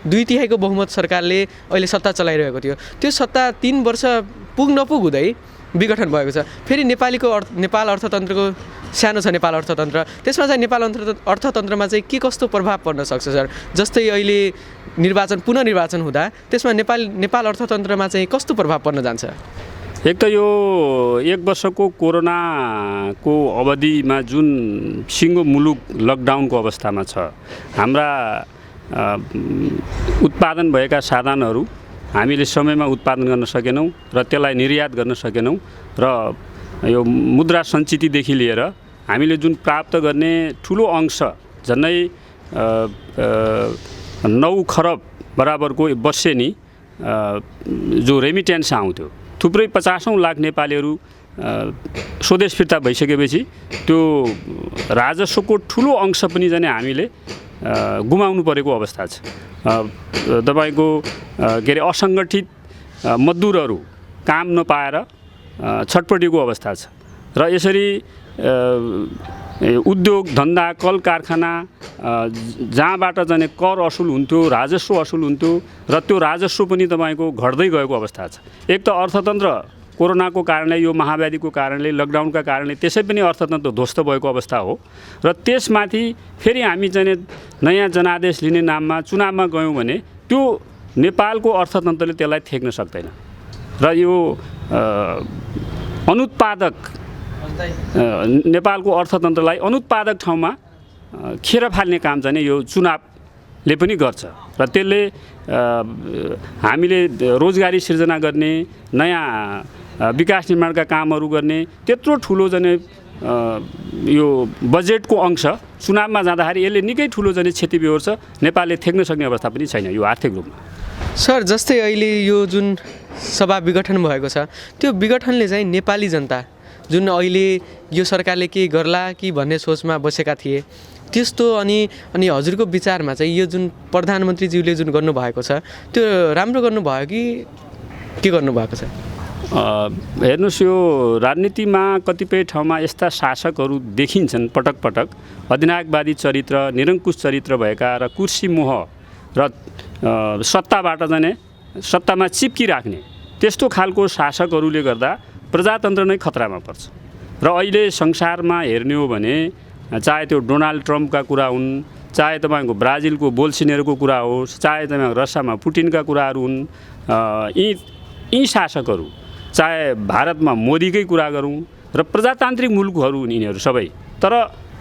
Speaker 1: 2/3 बहुमत सरकारले अहिले सत्ता चलाइरहेको थियो। त्यो सत्ता 3 वर्ष पुग नपुग हुँदै विघटन भएको छ। फेरि नेपाल अर्थतन्त्रको सानो छ नेपाल अर्थतन्त्र, त्यसमा चाहिँ नेपाल अर्थतन्त्रमा चाहिँ के कस्तो प्रभाव पर्न सक्छ सर? जस्तै अहिले पुनः निर्वाचन हुँदा त्यसमा नेपाल अर्थतन्त्रमा चाहिँ कस्तो प्रभाव पर्न जान्छ?
Speaker 5: एक त यो 1 वर्षको कोरोनाको अवधिमा जुन सिङ्गो मुलुक लकडाउनको अवस्थामा छ, हाम्रा उत्पादन भएका साधनहरू हामीले समयमा उत्पादन गर्न सकेनौँ र त्यसलाई निर्यात गर्न सकेनौँ र यो मुद्रा सञ्चितदेखि लिएर हामीले जुन प्राप्त गर्ने ठुलो अंश झन्डै 9 खरब बराबरको वर्षेनी जो रेमिटेन्स आउँथ्यो, थुप्रै 50औं लाख नेपालीहरू स्वदेश फिर्ता भइसकेपछि त्यो राजस्वको ठुलो अंश पनि जाने हामीले गुमाउनु परेको अवस्था छ। तपाईको के अरे असङ्गठित मजदुरहरू काम नपाएर छटपटीको अवस्था छ र यसरी उद्योग धन्दा कल कारखाना जहाँबाट जाने कर असुल हुन्थ्यो, राजस्व असुल हुन्थ्यो र त्यो राजस्व पनि तपाईँको घट्दै गएको अवस्था छ। एक त अर्थतन्त्र कोरोनाको कारणले, यो महाव्याधिको कारणले, लकडाउनका कारणले त्यसै पनि अर्थतन्त्र ध्वस्त भएको अवस्था हो र त्यसमाथि फेरि हामी चाहिँ नयाँ जनादेश लिने नाममा चुनावमा गयौँ भने त्यो नेपालको अर्थतन्त्रले त्यसलाई थेक्न सक्दैन र यो अनुत्पादक नेपालको अर्थतन्त्रलाई अनुत्पादक ठाउँमा खेर फाल्ने काम चाहिँ यो चुनावले पनि गर्छ र त्यसले हामीले रोजगारी सिर्जना गर्ने, नयाँ विकास निर्माणका कामहरू गर्ने त्यत्रो ठुलो जाने यो बजेटको अंश चुनावमा जाँदाखेरि यसले निकै ठुलो जाने क्षति बेहोर्छ। नेपालले थेक्न सक्ने अवस्था पनि छैन यो आर्थिक रूपमा।
Speaker 1: सर, जस्तै अहिले यो जुन सभा विघटन भएको छ, त्यो विघटनले चाहिँ नेपाली जनता जुन अहिले यो सरकारले के गर्ला कि भन्ने सोचमा बसेका थिए, त्यस्तो अनि हजुरको विचारमा चाहिँ यो जुन प्रधानमन्त्रीज्यूले जुन गर्नुभएको छ त्यो राम्रो गर्नुभयो कि गर्नुभएको छ?
Speaker 5: हेर्नुहोस्, यो राजनीतिमा कतिपय ठाउँमा यस्ता शासकहरू देखिन्छन् पटक पटक, अधिनायकवादी चरित्र, निरङ्कुश चरित्र भएका र कुर्सी मोह र सत्ताबाट जाने, सत्तामा चिप्किराख्ने त्यस्तो खालको शासकहरूले गर्दा प्रजातन्त्र नै खतरामा पर्छ। र अहिले संसारमा हेर्ने हो भने चाहे त्यो डोनाल्ड ट्रम्पका कुरा हुन्, चाहे तपाईँको ब्राजिलको बोल्सिनेरोको कुरा होस्, चाहे तपाईँको रसियामा पुटिनका कुराहरू हुन्, यी शासकहरू, चाहे भारतमा मोदीकै कुरा गरौँ र प्रजातान्त्रिक मुलुकहरू हुन् यिनीहरू सबै, तर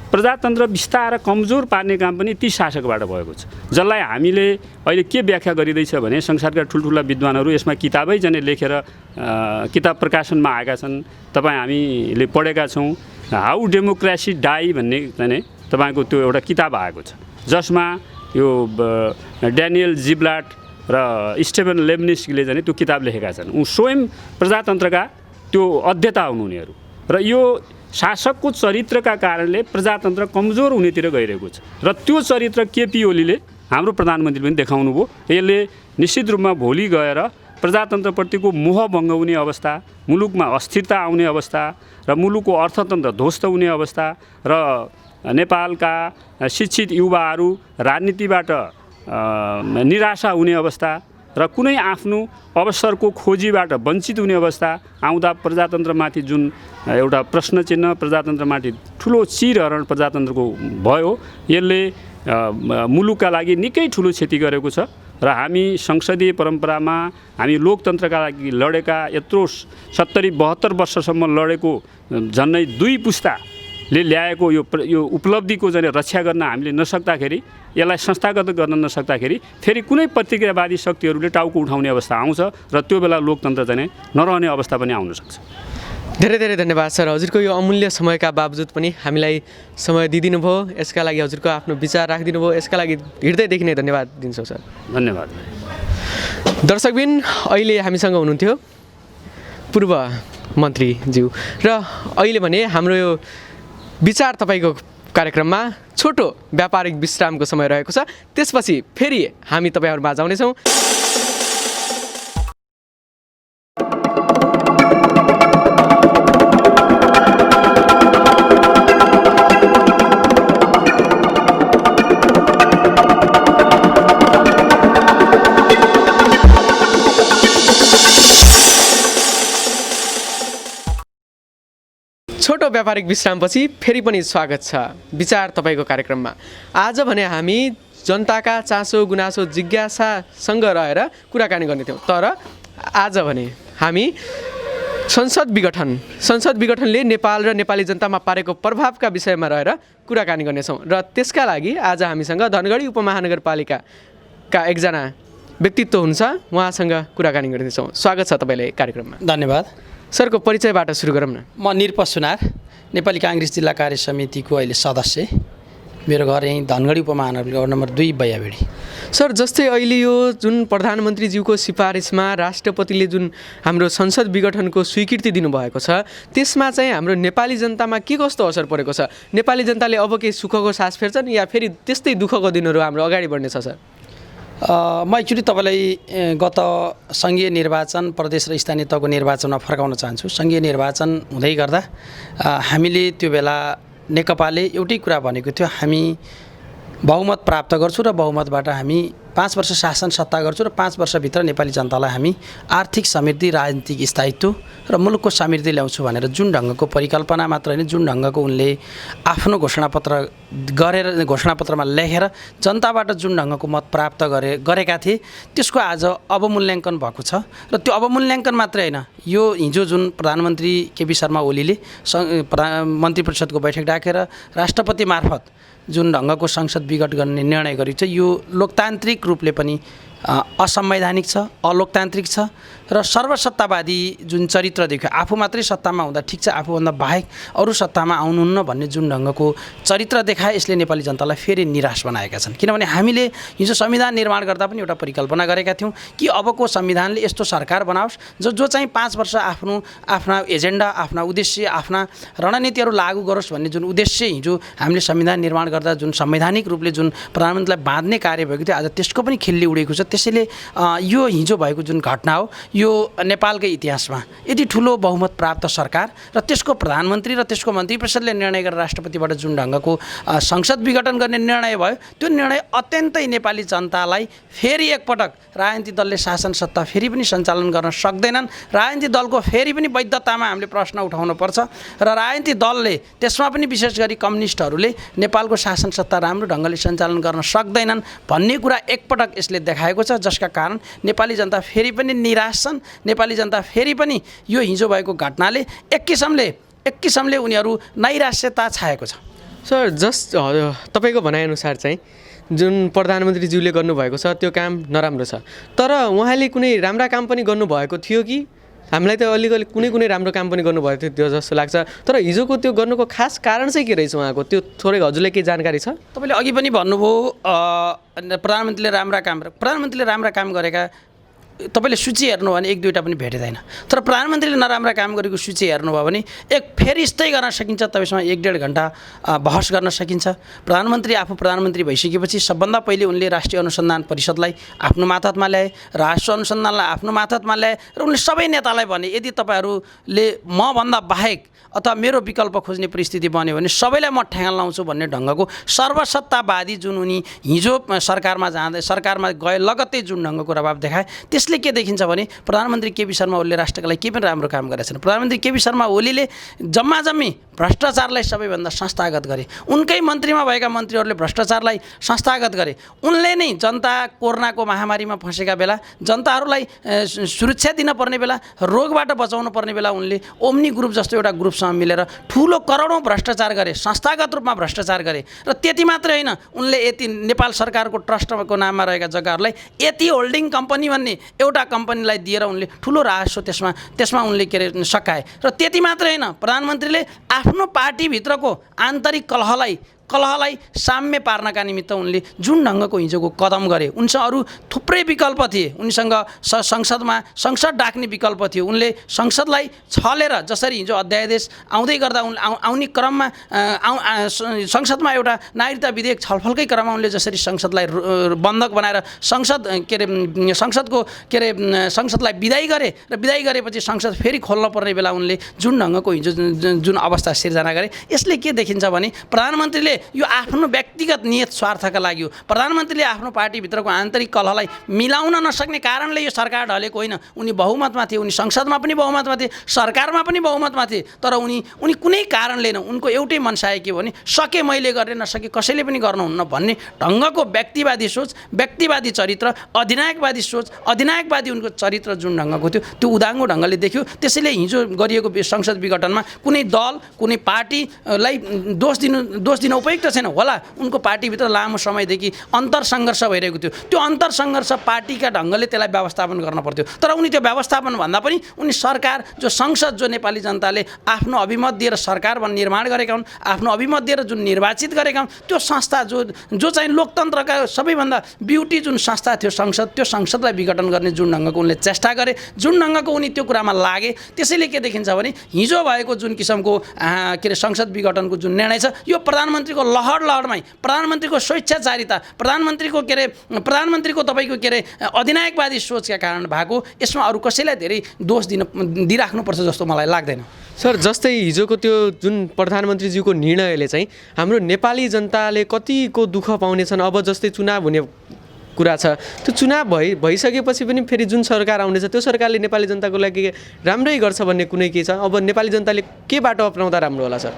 Speaker 5: प्रजातन्त्र बिस्तार कमजोर पार्ने काम पनि ती शासकबाट भएको छ, जसलाई हामीले अहिले के व्याख्या गरिँदैछ भने संसारका ठुल्ठुला विद्वानहरू यसमा किताबै जाने लेखेर किताब प्रकाशनमा आएका छन्। तपाईँ हामीले पढेका छौँ, हाउ डेमोक्रेसी डाई भन्ने चाहिँ तपाईँको त्यो एउटा किताब आएको छ, जसमा यो ड्यानियल जिब्लाट र स्टेफन लेब्निस्कीले चाहिँ त्यो किताब लेखेका छन्। स्वयं प्रजातन्त्रका त्यो अध्येता हुन् उनीहरू र यो शासकको चरित्रका कारणले प्रजातन्त्र कमजोर हुनेतिर गइरहेको छ र त्यो चरित्र केपी ओलीले हाम्रो प्रधानमन्त्री पनि देखाउनु भयो। यसले निश्चित रूपमा भोलि गएर प्रजातन्त्रप्रतिको मोह भङ्ग हुने अवस्था, मुलुकमा अस्थिरता आउने अवस्था र मुलुकको अर्थतन्त्र ध्वस्त हुने अवस्था र नेपालका शिक्षित युवाहरू राजनीतिबाट निराशा हुने अवस्था र कुनै आफ्नो अवसरको खोजीबाट वञ्चित हुने अवस्था आउँदा प्रजातन्त्रमाथि जुन एउटा प्रश्न चिन्ह, प्रजातन्त्रमाथि ठुलो चिरहरण प्रजातन्त्रको भयो, यसले मुलुकका लागि निकै ठुलो क्षति गरेको छ र हामी संसदीय परम्परामा हामी लोकतन्त्रका लागि लडेका यत्रो 70-72 वर्षसम्म लडेको झन्डै 2 पुस्ताले ल्याएको यो उपलब्धिको चाहिँ रक्षा गर्न हामीले नसक्दाखेरि, यसलाई संस्थागत गर्न नसक्दाखेरि फेरि कुनै प्रतिक्रियावादी शक्तिहरूले टाउको उठाउने अवस्था आउँछ र त्यो बेला लोकतन्त्र चाहिँ नरहने अवस्था पनि आउन सक्छ।
Speaker 1: धेरै धेरै धन्यवाद सर, हजुरको यो अमूल्य समयका बावजुद पनि हामीलाई समय दिइदिनु भयो, यसका लागि हजुरको आफ्नो विचार राखिदिनु भयो, यसका लागि हृदयदेखि नै धन्यवाद दिन्छौँ सर।
Speaker 5: धन्यवाद।
Speaker 1: दर्शकबिन, अहिले हामीसँग हुनुहुन्थ्यो पूर्व मन्त्रीज्यू र अहिले भने हाम्रो यो विचार तपाईँको कार्यक्रममा छोटो व्यापारिक विश्रामको समय रहेको छ। त्यसपछि फेरि हामी तपाईँहरूमा आउनेछौँ। व्यापारिक विश्रामपछि फेरि पनि स्वागत छ विचार तपाईँको कार्यक्रममा। आज भने हामी जनताका चासो गुनासो जिज्ञासासँग रहेर कुराकानी गर्ने थियौँ, तर आज भने हामी संसद विघटनले नेपाल र नेपाली जनतामा पारेको प्रभावका विषयमा रहेर कुराकानी गर्नेछौँ र त्यसका लागि आज हामीसँग धनगढी उपमहानगरपालिकाका एकजना व्यक्तित्व हुन्छ, उहाँसँग कुराकानी गर्नेछौँ। स्वागत छ तपाईँलाई कार्यक्रममा।
Speaker 6: धन्यवाद।
Speaker 1: सरको परिचयबाट सुरु गरौँ न।
Speaker 6: म निरप सुनार, नेपाली काङ्ग्रेस जिल्ला कार्य समितिको अहिले सदस्य। मेरो घर यहीँ धनगढी उपमहानगरपालिका नम्बर 2 बैयाबेडी।
Speaker 1: सर, जस्तै अहिले यो जुन प्रधानमन्त्रीज्यूको सिफारिसमा राष्ट्रपतिले जुन हाम्रो संसद विघटनको स्वीकृति दिनुभएको छ, त्यसमा चाहिँ हाम्रो नेपाली जनतामा के कस्तो असर परेको छ? नेपाली जनताले अब केही सुखको सास फेर्छन् या फेरि त्यस्तै दुःखको दिनहरू हाम्रो अगाडि बढ्नेछ सर?
Speaker 6: म एक्चुली तपाईँलाई गत सङ्घीय निर्वाचन, प्रदेश र स्थानीय तहको निर्वाचनमा फर्काउन चाहन्छु। सङ्घीय निर्वाचन हुँदै गर्दा हामीले त्यो बेला नेकपाले एउटै कुरा भनेको थियो, हामी बहुमत प्राप्त गर्छौँ र बहुमतबाट हामी 5 वर्ष शासन सत्ता गर्छौँ र 5 वर्षभित्र नेपाली जनतालाई हामी आर्थिक समृद्धि, राजनीतिक स्थायित्व र मुलुकको समृद्धि ल्याउँछु भनेर जुन ढङ्गको परिकल्पना मात्र होइन, जुन ढङ्गको उनले आफ्नो घोषणापत्रमा लेखेर जनताबाट जुन ढङ्गको मत प्राप्त गरेका थिए, त्यसको आज अवमूल्याङ्कन भएको छ। र त्यो अवमूल्याङ्कन मात्रै होइन, यो हिजो जुन प्रधानमन्त्री केपी शर्मा ओलीले मन्त्री परिषदको बैठक डाकेर राष्ट्रपति मार्फत जुन ढङ्गको संसद विघट गर्ने निर्णय गरेको छ, यो लोकतान्त्रिक रूपले पनि असंवैधानिक छ, अलोकतान्त्रिक छ र सर्वसत्तावादी जुन चरित्र देख्यो, आफू मात्रै सत्तामा हुँदा ठिक छ, आफूभन्दा बाहेक अरू सत्तामा आउनुहुन्न भन्ने जुन ढङ्गको चरित्र देखाए, यसले नेपाली जनतालाई फेरि निराश बनाएका छन्। किनभने हामीले हिजो संविधान निर्माण गर्दा पनि एउटा परिकल्पना गरेका थियौँ कि अबको संविधानले यस्तो सरकार बनाओस् जो चाहिँ 5 वर्ष आफ्ना एजेन्डा, आफ्ना उद्देश्य, आफ्ना रणनीतिहरू लागू गरोस् भन्ने जुन उद्देश्य हिजो हामीले संविधान निर्माण गर्दा जुन संवैधानिक रूपले जुन प्रधानमन्त्रीलाई बाँध्ने कार्य भएको थियो, आज त्यसको पनि खिल्ली उडेको छ। त्यसैले यो हिजो भएको जुन घटना हो, यो नेपालकै इतिहासमा यति ठुलो बहुमत प्राप्त सरकार र त्यसको प्रधानमन्त्री र त्यसको मन्त्री परिषदले निर्णय गरेर राष्ट्रपतिबाट जुन ढङ्गको संसद विघटन गर्ने निर्णय भयो, त्यो निर्णय अत्यन्तै नेपाली जनतालाई फेरि एकपटक राजनीतिक दलले शासन सत्ता फेरि पनि सञ्चालन गर्न सक्दैनन्। राजनीतिक दलको फेरि पनि वैधतामा हामीले प्रश्न उठाउनुपर्छ र राजनीतिक दलले, त्यसमा पनि विशेष गरी कम्युनिस्टहरूले नेपालको शासन सत्ता राम्रो ढङ्गले सञ्चालन गर्न सक्दैनन् भन्ने कुरा एकपटक यसले देखाएको छ, जसका कारण नेपाली जनता फेरि पनि निराश छन्। नेपाली जनता फेरि पनि यो हिजो भएको घटनाले एक किसिमले उनीहरू नैराश्यता छाएको छ।
Speaker 1: सर, तपाईँको भनाइअनुसार चाहिँ जुन प्रधानमन्त्रीज्यूले गर्नुभएको छ त्यो काम नराम्रो छ, तर उहाँले कुनै राम्रा काम पनि गर्नुभएको थियो कि? हामीलाई त अलिकति कुनै राम्रो काम पनि गर्नुभएको थियो जस्तो लाग्छ, तर हिजोको त्यो गर्नुको खास कारण चाहिँ के रहेछ उहाँको? त्यो थोरै हजुरलाई केही जानकारी छ?
Speaker 6: तपाईँले अघि पनि भन्नुभयो प्रधानमन्त्रीले राम्रा काम गरेका, तपाईँले सूची हेर्नु भने 1-2टा पनि भेटिँदैन। तर प्रधानमन्त्रीले नराम्रा काम गरेको सूची हेर्नुभयो भने एक फेरिस्तै गर्न सकिन्छ, तपाईँसँग 1-1.5 घन्टा बहस गर्न सकिन्छ। प्रधानमन्त्री आफू प्रधानमन्त्री भइसकेपछि सबभन्दा पहिले उनले राष्ट्रिय अनुसन्धान परिषदलाई आफ्नो मातहतमा ल्याए, राष्ट्र अनुसन्धानलाई आफ्नो मातहतमा ल्याए र उनले सबै नेतालाई भने, यदि तपाईँहरूले मभन्दा बाहेक अथवा मेरो विकल्प खोज्ने परिस्थिति बन्यो भने सबैलाई म ठ्याङ्गा लाउँछु भन्ने ढङ्गको सर्वसत्तावादी जुन उनी हिजो सरकारमा गए लगत्तै जुन ढङ्गको रवाब देखाए, त्यसले के देखिन्छ भने प्रधानमन्त्री केपी शर्मा ओलीले राष्ट्रका लागि केही पनि राम्रो काम गरेका छैन। प्रधानमन्त्री केपी शर्मा ओलीले जम्मी भ्रष्टाचारलाई सबैभन्दा संस्थागत गरे, उनकै मन्त्रीमा भएका मन्त्रीहरूले भ्रष्टाचारलाई संस्थागत गरे। उनले नै जनता कोरोनाको महामारीमा फँसेका बेला, जनताहरूलाई सुरक्षा दिन पर्ने बेला, रोगबाट बचाउनु पर्ने बेला उनले ओम्नी ग्रुप जस्तो एउटा ग्रुपसँग मिलेर ठुलो करोडौँ भ्रष्टाचार गरे, संस्थागत रूपमा भ्रष्टाचार गरे। र त्यति मात्रै होइन, उनले यति नेपाल सरकारको ट्रस्टको नाममा रहेका जग्गाहरूलाई यति होल्डिङ कम्पनी भन्ने एउटा कम्पनीलाई दिएर उनले ठुलो राजस्व त्यसमा उनले सकाए। र त्यति मात्रै होइन, प्रधानमन्त्रीले आफ्नो पार्टीभित्रको आन्तरिक कलहलाई साम्य पार्नका निमित्त उनले जुन ढङ्गको हिजोको कदम गरे, उनसँग अरू थुप्रै विकल्प थिए। उनीसँग संसद डाक्ने विकल्प थियो। उनले संसदलाई छलेर, जसरी हिजो अध्यादेश आउँदै गर्दा आउने क्रममा संसदमा एउटा नागरिकता विधेयक छलफलकै क्रममा उनले जसरी संसदलाई बन्धक बनाएर संसदलाई विदाई गरे र विदाई गरेपछि संसद फेरि खोल्न पर्ने बेला उनले जुन ढङ्गको हिजो जुन अवस्था सिर्जना गरे, यसले के देखिन्छ भने प्रधानमन्त्रीले यो आफ्नो व्यक्तिगत नियत स्वार्थका लागि हो। प्रधानमन्त्रीले आफ्नो पार्टीभित्रको आन्तरिक कलहलाई मिलाउन नसक्ने कारणले यो सरकार ढलेको होइन। उनी बहुमतमा थिए, उनी संसदमा पनि बहुमतमा थिए, सरकारमा पनि बहुमतमा थिए, तर उनी कुनै कारणले न उनको एउटै मनसाय के भने सके मैले गर्ने, नसके कसैले पनि गर्नुहुन्न भन्ने ढङ्गको व्यक्तिवादी सोच, व्यक्तिवादी चरित्र, अधिनायकवादी सोच, अधिनायकवादी उनको चरित्र जुन ढङ्गको थियो त्यो उदाङ्गो ढङ्गले देखियो। त्यसैले हिजो गरिएको संसद विघटनमा कुनै दल कुनै पार्टीलाई दोष दिन उपयुक्त छैन होला। उनको पार्टीभित्र लामो समयदेखि अन्तरसङ्घर्ष भइरहेको थियो। त्यो अन्तरसङ्घर्ष पार्टीका ढङ्गले त्यसलाई व्यवस्थापन गर्न पर्थ्यो, तर उनी त्यो व्यवस्थापन भन्दा पनि उनी सरकार जो संसद जो नेपाली जनताले आफ्नो अभिमत दिएर सरकार निर्माण गरेका हुन्, आफ्नो अभिमत दिएर जुन निर्वाचित गरेका हुन्, त्यो संस्था जो चाहिँ लोकतन्त्रका सबैभन्दा ब्युटी जुन संस्था थियो संसद, त्यो संसदलाई विघटन गर्ने जुन ढङ्गको उनले चेष्टा गरे, जुन ढङ्गको उनी त्यो कुरामा लागे, त्यसैले के देखिन्छ भने हिजो भएको जुन किसिमको के अरे संसद विघटनको जुन निर्णय छ यो प्रधानमन्त्रीको लहरमै, प्रधानमन्त्रीको स्वेच्छाचारिता, प्रधानमन्त्रीको तपाईँको के अरे अधिनायकवादी सोचका कारण भएको। यसमा अरू कसैलाई धेरै दोष दिइराख्नुपर्छ जस्तो मलाई लाग्दैन।
Speaker 1: सर, जस्तै हिजोको त्यो जुन प्रधानमन्त्रीज्यूको निर्णयले चाहिँ हाम्रो नेपाली जनताले कतिको दुःख पाउनेछन्। अब जस्तै चुनाव हुने कुरा छ, त्यो चुनाव भइसकेपछि पनि फेरि जुन सरकार आउनेछ त्यो सरकारले नेपाली जनताको लागि राम्रै गर्छ भन्ने कुनै के छ? अब नेपाली जनताले के बाटो अपनाउँदा राम्रो होला सर?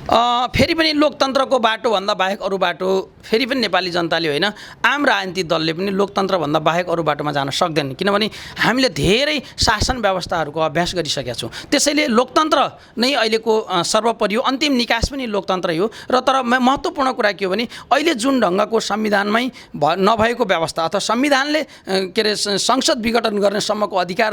Speaker 6: फेरि पनि लोकतन्त्रको बाटोभन्दा बाहेक अरू बाटो फेरि पनि नेपाली जनताले होइन, आम राजनीतिक दलले पनि लोकतन्त्रभन्दा बाहेक अरू बाटोमा जान सक्दैन। किनभने हामीले धेरै शासन व्यवस्थाहरूको अभ्यास गरिसकेका छौँ। त्यसैले लोकतन्त्र नै अहिलेको सर्वोपरि हो, अन्तिम निकास पनि लोकतन्त्रै हो। र तर महत्त्वपूर्ण कुरा के हो भने अहिले जुन ढङ्गको संविधानमै नभएको व्यवस्था अथवा संविधानले के अरे संसद विघटन गर्नेसम्मको अधिकार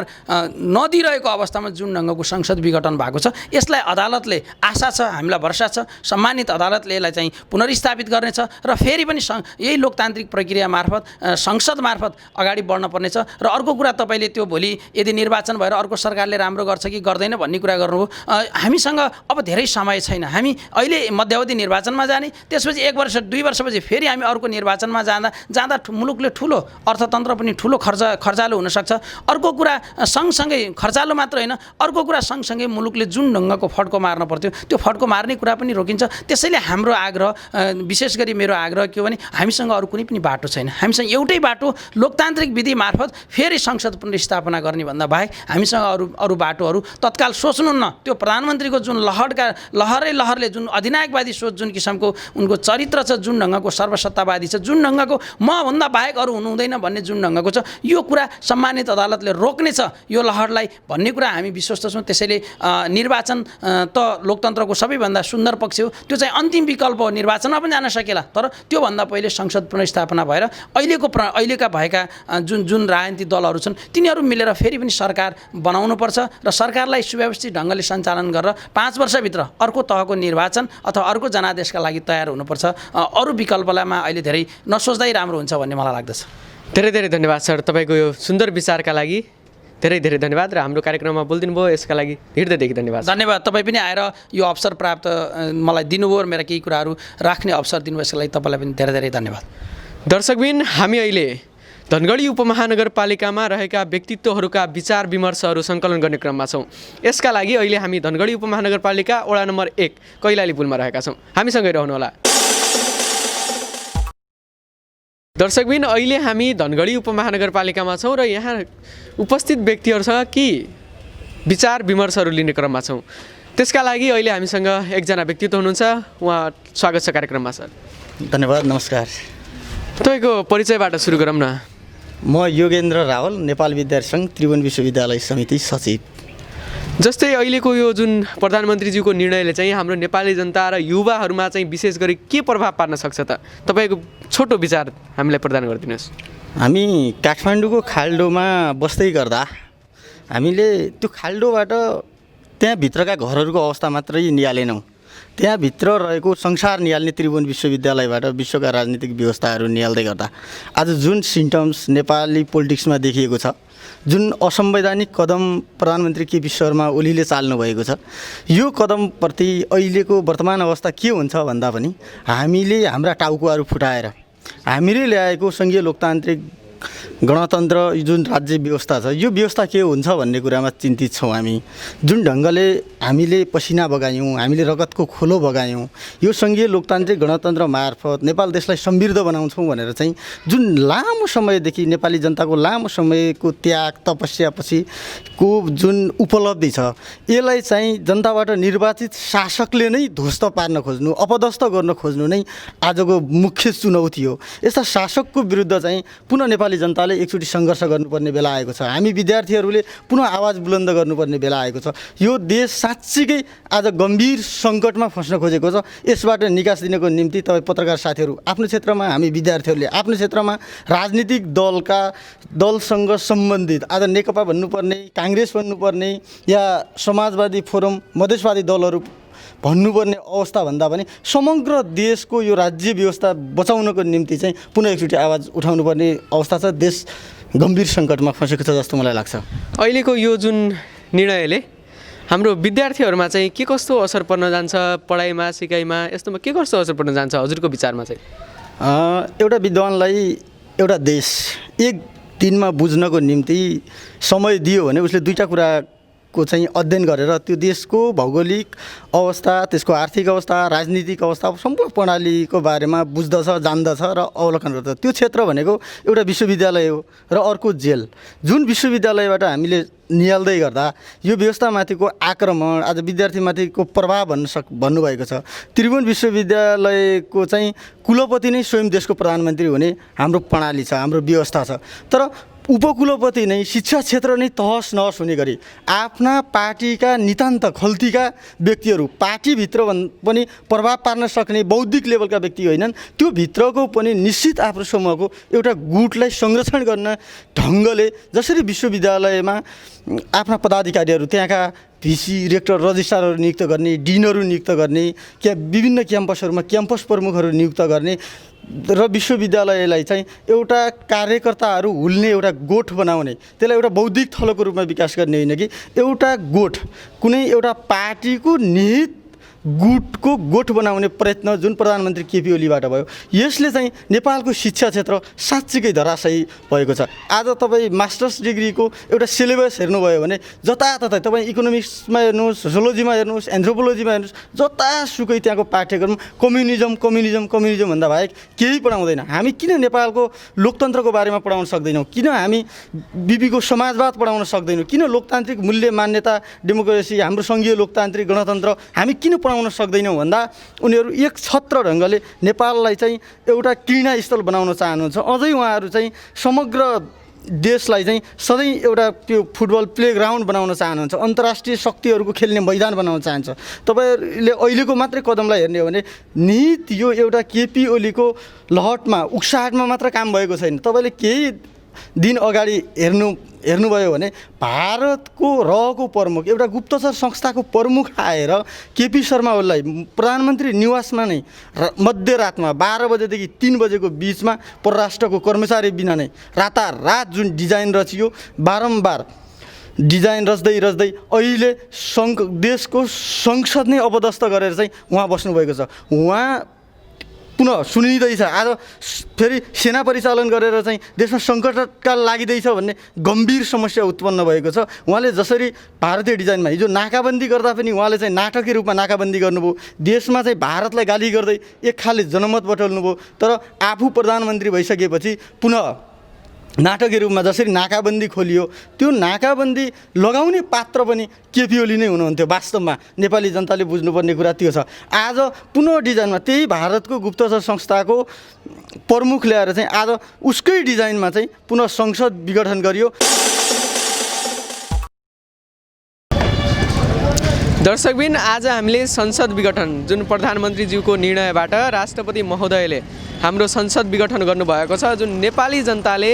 Speaker 6: नदिइरहेको अवस्थामा जुन ढङ्गको संसद विघटन भएको छ, यसलाई अदालतले आशा छ, हामीलाई भरोसा छ, सम्मानित अदालतले यसलाई चाहिँ पुनर्स्थापित गर्नेछ र फेरि पनि यही लोकतान्त्रिक प्रक्रिया मार्फत संसद मार्फत अगाडि बढ्न पर्नेछ। र अर्को कुरा तपाईँले त्यो भोलि यदि निर्वाचन भएर अर्को सरकारले राम्रो गर्छ कि गर्दैन भन्ने कुरा गर्नुभयो। हामीसँग अब धेरै समय छैन। हामी अहिले मध्यावधि निर्वाचनमा जाने, त्यसपछि 1 वर्ष 2 वर्षपछि फेरि हामी अर्को निर्वाचनमा जाँदा मुलुकले ठुलो अर्थतन्त्र पनि ठुलो खर्चालो हुनसक्छ। अर्को कुरा सँगसँगै खर्चालो मात्र होइन, अर्को कुरा सँगसँगै मुलुकले जुन ढङ्गको फड्को मार्न पर्थ्यो त्यो फड्को मार्ने कुरा पनि रोकिन्छ। त्यसैले हाम्रो आग्रह, विशेष गरी मेरो आग्रह के हो भने हामीसँग अरू कुनै पनि बाटो छैन। हामीसँग एउटै बाटो लोकतान्त्रिक विधि मार्फत फेरि संसद पुनर्स्थापना गर्ने भन्दा बाहेक हामीसँग अरू बाटोहरू तत्काल सोच्नुहुन्न। त्यो प्रधानमन्त्रीको जुन लहरले जुन अधिनायकवादी सोच, जुन किसिमको उनको चरित्र छ, जुन ढङ्गको सर्वसत्तावादी छ, जुन ढङ्गको मभन्दा बाहेक अरू हुनु हुँदैन भन्ने जुन ढङ्गको छ, यो कुरा सम्मानित अदालतले रोक्नेछ यो लहरलाई भन्ने कुरा हामी विश्वस्त छौँ। त्यसैले निर्वाचन त लोकतन्त्रको सबैभन्दा सुन्दर पक्ष हो, त्यो चाहिँ अन्तिम विकल्प हो। निर्वाचनमा पनि जान सकेला, तर त्योभन्दा पहिले संसद पुनर्स्थापना भएर अहिलेका भएका जुन राजनीतिक दलहरू छन् तिनीहरू मिलेर फेरि पनि सरकार बनाउनुपर्छ र सरकारलाई सुव्यवस्थित ढङ्गले सञ्चालन गरेर 5 वर्षभित्र अर्को तहको निर्वाचन अथवा अर्को जनादेशका लागि तयार हुनुपर्छ। अरू विकल्पमा अहिले धेरै नसोच्दै राम्रो हुन्छ भन्ने मलाई लाग्दछ।
Speaker 1: धेरै धेरै धन्यवाद सर, तपाईँको यो सुन्दर विचारका लागि धेरै धेरै धन्यवाद र हाम्रो कार्यक्रममा बोलिदिनु भयो यसका लागि हृदयदेखि धन्यवाद।
Speaker 6: धन्यवाद। तपाईँ पनि आएर यो अवसर प्राप्त मलाई दिनुभयो र मेरा केही कुराहरू राख्ने अवसर दिनुभयो, यसका लागि तपाईँलाई पनि धेरै धेरै धन्यवाद।
Speaker 1: दर्शकबिन, हामी अहिले धनगढी उपमहानगरपालिकामा रहेका व्यक्तित्वहरूका विचार विमर्शहरू सङ्कलन गर्ने क्रममा छौँ। यसका लागि अहिले हामी धनगढी उपमहानगरपालिका वडा नम्बर 1 कैलाली पुलमा रहेका छौँ। हामीसँगै रहनुहोला। दर्शकबिन, अहिले हामी धनगढी उपमहानगरपालिकामा छौँ र यहाँ उपस्थित व्यक्तिहरूसँग के विचार विमर्शहरू लिने क्रममा छौँ। त्यसका लागि अहिले हामीसँग एकजना व्यक्तित्व हुनुहुन्छ, उहाँ स्वागत छ कार्यक्रममा। सर
Speaker 7: धन्यवाद, नमस्कार।
Speaker 1: तपाईँको परिचयबाट सुरु गरौँ न।
Speaker 7: म योगेन्द्र रावल, नेपाल विद्यार्थी सङ्घ त्रिभुवन विश्वविद्यालय समिति सचिव।
Speaker 1: जस्तै अहिलेको यो जुन प्रधानमन्त्रीज्यूको निर्णयले चाहिँ हाम्रो नेपाली जनता र युवाहरूमा चाहिँ विशेष गरी के प्रभाव पार्न सक्छ त? तपाईँको छोटो विचार हामीलाई प्रदान गरिदिनुहोस्।
Speaker 7: हामी काठमाडौँको खाल्डोमा बस्दै गर्दा हामीले त्यो खाल्डोबाट त्यहाँभित्रका घरहरूको अवस्था मात्रै निहालेनौँ, त्यहाँभित्र रहेको संसार निहाल्ने त्रिभुवन विश्वविद्यालयबाट विश्वका राजनीतिक व्यवस्थाहरू निहाल्दै गर्दा आज जुन सिम्टम्स नेपाली पोलिटिक्समा देखिएको छ, जुन असंवैधानिक कदम प्रधानमन्त्री केपी शर्मा ओलीले चाल्नुभएको छ, यो कदमप्रति अहिलेको वर्तमान अवस्था के हुन्छ भन्दा पनि हामीले हाम्रा टाउकोहरू फुटाएर हामीले ल्याएको सङ्घीय लोकतान्त्रिक गणतन्त्र जुन राज्य व्यवस्था छ यो व्यवस्था के हुन्छ भन्ने कुरामा चिन्तित छौँ हामी। जुन ढङ्गले हामीले पसिना बगायौँ, हामीले रगतको खोलो बगायौँ, यो सङ्घीय लोकतान्त्रिक गणतन्त्र मार्फत नेपाल देशलाई समृद्ध बनाउँछौँ भनेर चाहिँ जुन लामो समयदेखि नेपाली जनताको लामो समयको त्याग तपस्यापछिको जुन उपलब्धि छ यसलाई चाहिँ जनताबाट निर्वाचित शासकले नै ध्वस्त पार्न खोज्नु, अपदस्थ गर्न खोज्नु नै आजको मुख्य चुनौती हो। यस्ता शासकको विरुद्ध चाहिँ पुनः नेपाली जनताले एकचोटि सङ्घर्ष गर्नुपर्ने बेला आएको छ। हामी विद्यार्थीहरूले पुनः आवाज बुलन्द गर्नुपर्ने बेला आएको छ। यो देश साँच्चीकै आज गम्भीर सङ्कटमा फस्न खोजेको छ। यसबाट निकास दिनको निम्ति तपाईँ पत्रकार साथीहरू आफ्नो क्षेत्रमा, हामी विद्यार्थीहरूले आफ्नो क्षेत्रमा राजनीतिक दलसँग सम्बन्धित आज नेकपा भन्नुपर्ने, काङ्ग्रेस भन्नुपर्ने या समाजवादी फोरम, मधेसवादी दलहरू भन्नुपर्ने अवस्था भन्दा पनि समग्र देशको यो राज्य व्यवस्था बचाउनको निम्ति चाहिँ पुनः एकचोटि आवाज उठाउनुपर्ने अवस्था छ। देश गम्भीर सङ्कटमा फँसेको छ जस्तो मलाई लाग्छ।
Speaker 1: अहिलेको यो जुन निर्णयले हाम्रो विद्यार्थीहरूमा चाहिँ के कस्तो असर पर्न जान्छ, पढाइमा, सिकाइमा, यस्तोमा के कस्तो असर पर्न जान्छ हजुरको विचारमा चाहिँ?
Speaker 7: एउटा विद्वानलाई एउटा देश एक दिनमा बुझ्नको निम्ति समय दियो भने उसले दुईवटा कुराको चाहिँ अध्ययन गरेर त्यो देशको भौगोलिक अवस्था, त्यसको आर्थिक अवस्था, राजनीतिक अवस्था, सम्पूर्ण प्रणालीको बारेमा बुझ्दछ, जान्दछ र अवलोकन गर्दछ। त्यो क्षेत्र भनेको एउटा विश्वविद्यालय हो र अर्को जेल। जुन विश्वविद्यालयबाट हामीले निहाल्दै गर्दा यो व्यवस्थामाथिको आक्रमण, आज विद्यार्थीमाथिको प्रभाव भन्नुभएको छ। त्रिभुवन विश्वविद्यालयको चाहिँ कुलपति नै स्वयं देशको प्रधानमन्त्री हुने हाम्रो प्रणाली छ, हाम्रो व्यवस्था छ। तर उपकुलपति नै शिक्षा क्षेत्र नै तहस नहस हुने गरी आफ्ना पार्टीका नितान्त खल्तीका व्यक्तिहरू, पार्टीभित्र पनि प्रभाव पार्न सक्ने बौद्धिक लेभलका व्यक्ति होइनन्, त्यो भित्रको पनि निश्चित आफ्नो समूहको एउटा गुटलाई संरक्षण गर्न ढङ्गले जसरी विश्वविद्यालयमा आफ्ना पदाधिकारीहरू, त्यहाँका भिसी, रेक्टर, रजिस्ट्रारहरू नियुक्त गर्ने, डिनहरू नियुक्त गर्ने, विभिन्न क्याम्पसहरूमा क्याम्पस प्रमुखहरू नियुक्त गर्ने र विश्वविद्यालयलाई चाहिँ एउटा कार्यकर्ताहरू हुल्ने एउटा गोठ बनाउने, त्यसलाई एउटा बौद्धिक थलोको रूपमा विकास गर्ने होइन कि एउटा गोठ, कुनै एउटा पार्टीको निहित गुटको गोठ बनाउने प्रयत्न जुन प्रधानमन्त्री केपी ओलीबाट भयो, यसले चाहिँ नेपालको शिक्षा क्षेत्र साँच्चीकै धराशायी भएको छ। आज तपाईँ मास्टर्स डिग्रीको एउटा सिलेबस हेर्नुभयो भने जताततै तपाईँ इकोनोमिक्समा हेर्नुहोस्, सोसियोलोजीमा हेर्नुहोस्, एन्थ्रोपोलोजीमा हेर्नुहोस्, जतासुकै त्यहाँको पाठ्यक्रम कम्युनिजम भन्दा बाहेक केही पढाउँदैन। हामी किन नेपालको लोकतन्त्रको बारेमा पढाउन सक्दैनौँ? किन हामी बिपीको समाजवाद पढाउन सक्दैनौँ? किन लोकतान्त्रिक मूल्य, मान्यता, डेमोक्रेसी, हाम्रो सङ्घीय लोकतान्त्रिक गणतन्त्र हामी किन पढाउन सक्दैनौँ भन्दा उनीहरू एक छत्र ढङ्गले नेपाललाई चाहिँ एउटा क्रीडास्थल बनाउन चाहनुहुन्छ। अझै उहाँहरू चाहिँ समग्र देशलाई चाहिँ सधैँ एउटा त्यो फुटबल प्लेग्राउन्ड बनाउन चाहनुहुन्छ, अन्तर्राष्ट्रिय शक्तिहरूको खेल्ने मैदान बनाउन चाहन्छ। तपाईँहरूले अहिलेको मात्रै कदमलाई हेर्ने हो भने निहित यो एउटा केपी ओलीको लहटमा, उक्साहटमा मात्र काम भएको छैन। तपाईँले केही दिन अगाडि हेर्नुभयो भने भारतको रहको प्रमुख, एउटा गुप्तचर संस्थाको प्रमुख आएर केपी शर्मा ओलीलाई प्रधानमन्त्री निवासमा नै मध्यरातमा 12 बजेदेखि 3 बजेको बिचमा परराष्ट्रको कर्मचारी बिना नै रातारात जुन डिजाइन रचियो, बारम्बार डिजाइन रच्दै अहिले देशको संसद नै अपदस्थ गरेर चाहिँ उहाँ बस्नुभएको छ। उहाँ पुनः सुनिँदैछ, आज फेरि सेना परिचालन गरेर चाहिँ देशमा सङ्कटकाल लागिँदैछ भन्ने गम्भीर समस्या उत्पन्न भएको छ। उहाँले जसरी भारतीय डिजाइनमा हिजो नाकाबन्दी गर्दा पनि उहाँले चाहिँ नाटकीय रूपमा नाकाबन्दी गर्नुभयो, देशमा चाहिँ भारतलाई गाली गर्दै एक खाले जनमत बटुल्नुभयो। तर आफू प्रधानमन्त्री भइसकेपछि पुनः नाटकीय रूपमा जसरी नाकाबन्दी खोलियो, त्यो नाकाबन्दी लगाउने पात्र पनि केपी ओली नै हुनुहुन्थ्यो। वास्तवमा नेपाली जनताले बुझ्नुपर्ने कुरा त्यो छ। आज पुनः डिजाइनमा त्यही भारतको गुप्तचर संस्थाको प्रमुख ल्याएर चाहिँ आज उसकै डिजाइनमा चाहिँ पुनः संसद विघटन गरियो।
Speaker 1: दर्शकबिन, आज हामीले संसद विघटन जुन प्रधानमन्त्रीज्यूको निर्णयबाट राष्ट्रपति महोदयले हाम्रो संसद विघटन गर्नुभएको छ, जुन नेपाली जनताले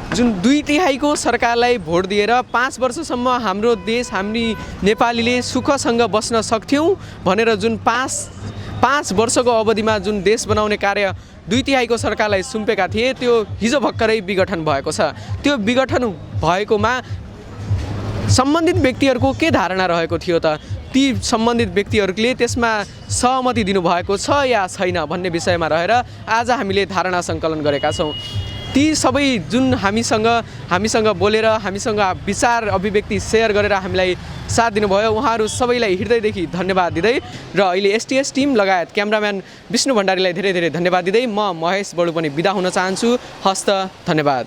Speaker 1: जुन 2/3 सरकारलाई भोट दिएर 5 वर्षसम्म हाम्रो देश, हामी नेपालीले सुखसँग बस्न सक्थ्यौँ भनेर जुन 5 वर्षको अवधिमा जुन देश बनाउने कार्य 2/3 सरकारलाई सुम्पेका थिए, त्यो हिजो भर्खरै विघटन भएको छ। त्यो विघटन भएकोमा सम्बन्धित व्यक्तिहरूको के धारणा रहेको थियो त? ती सम्बन्धित व्यक्तिहरूले त्यसमा सहमति दिनुभएको छ या छैन भन्ने विषयमा रहेर आज हामीले धारणा सङ्कलन गरेका छौँ। ती सबै जुन हामीसँग बोलेर हामीसँग विचार अभिव्यक्ति सेयर गरेर हामीलाई साथ दिनुभयो उहाँहरू सबैलाई हृदयदेखि धन्यवाद दिँदै र अहिले एसटिएस टिम लगायत क्यामराम्यान विष्णु भण्डारीलाई धेरै धेरै धन्यवाद दिँदै म महेश बडु पनि बिदा हुन चाहन्छु। हस्त धन्यवाद।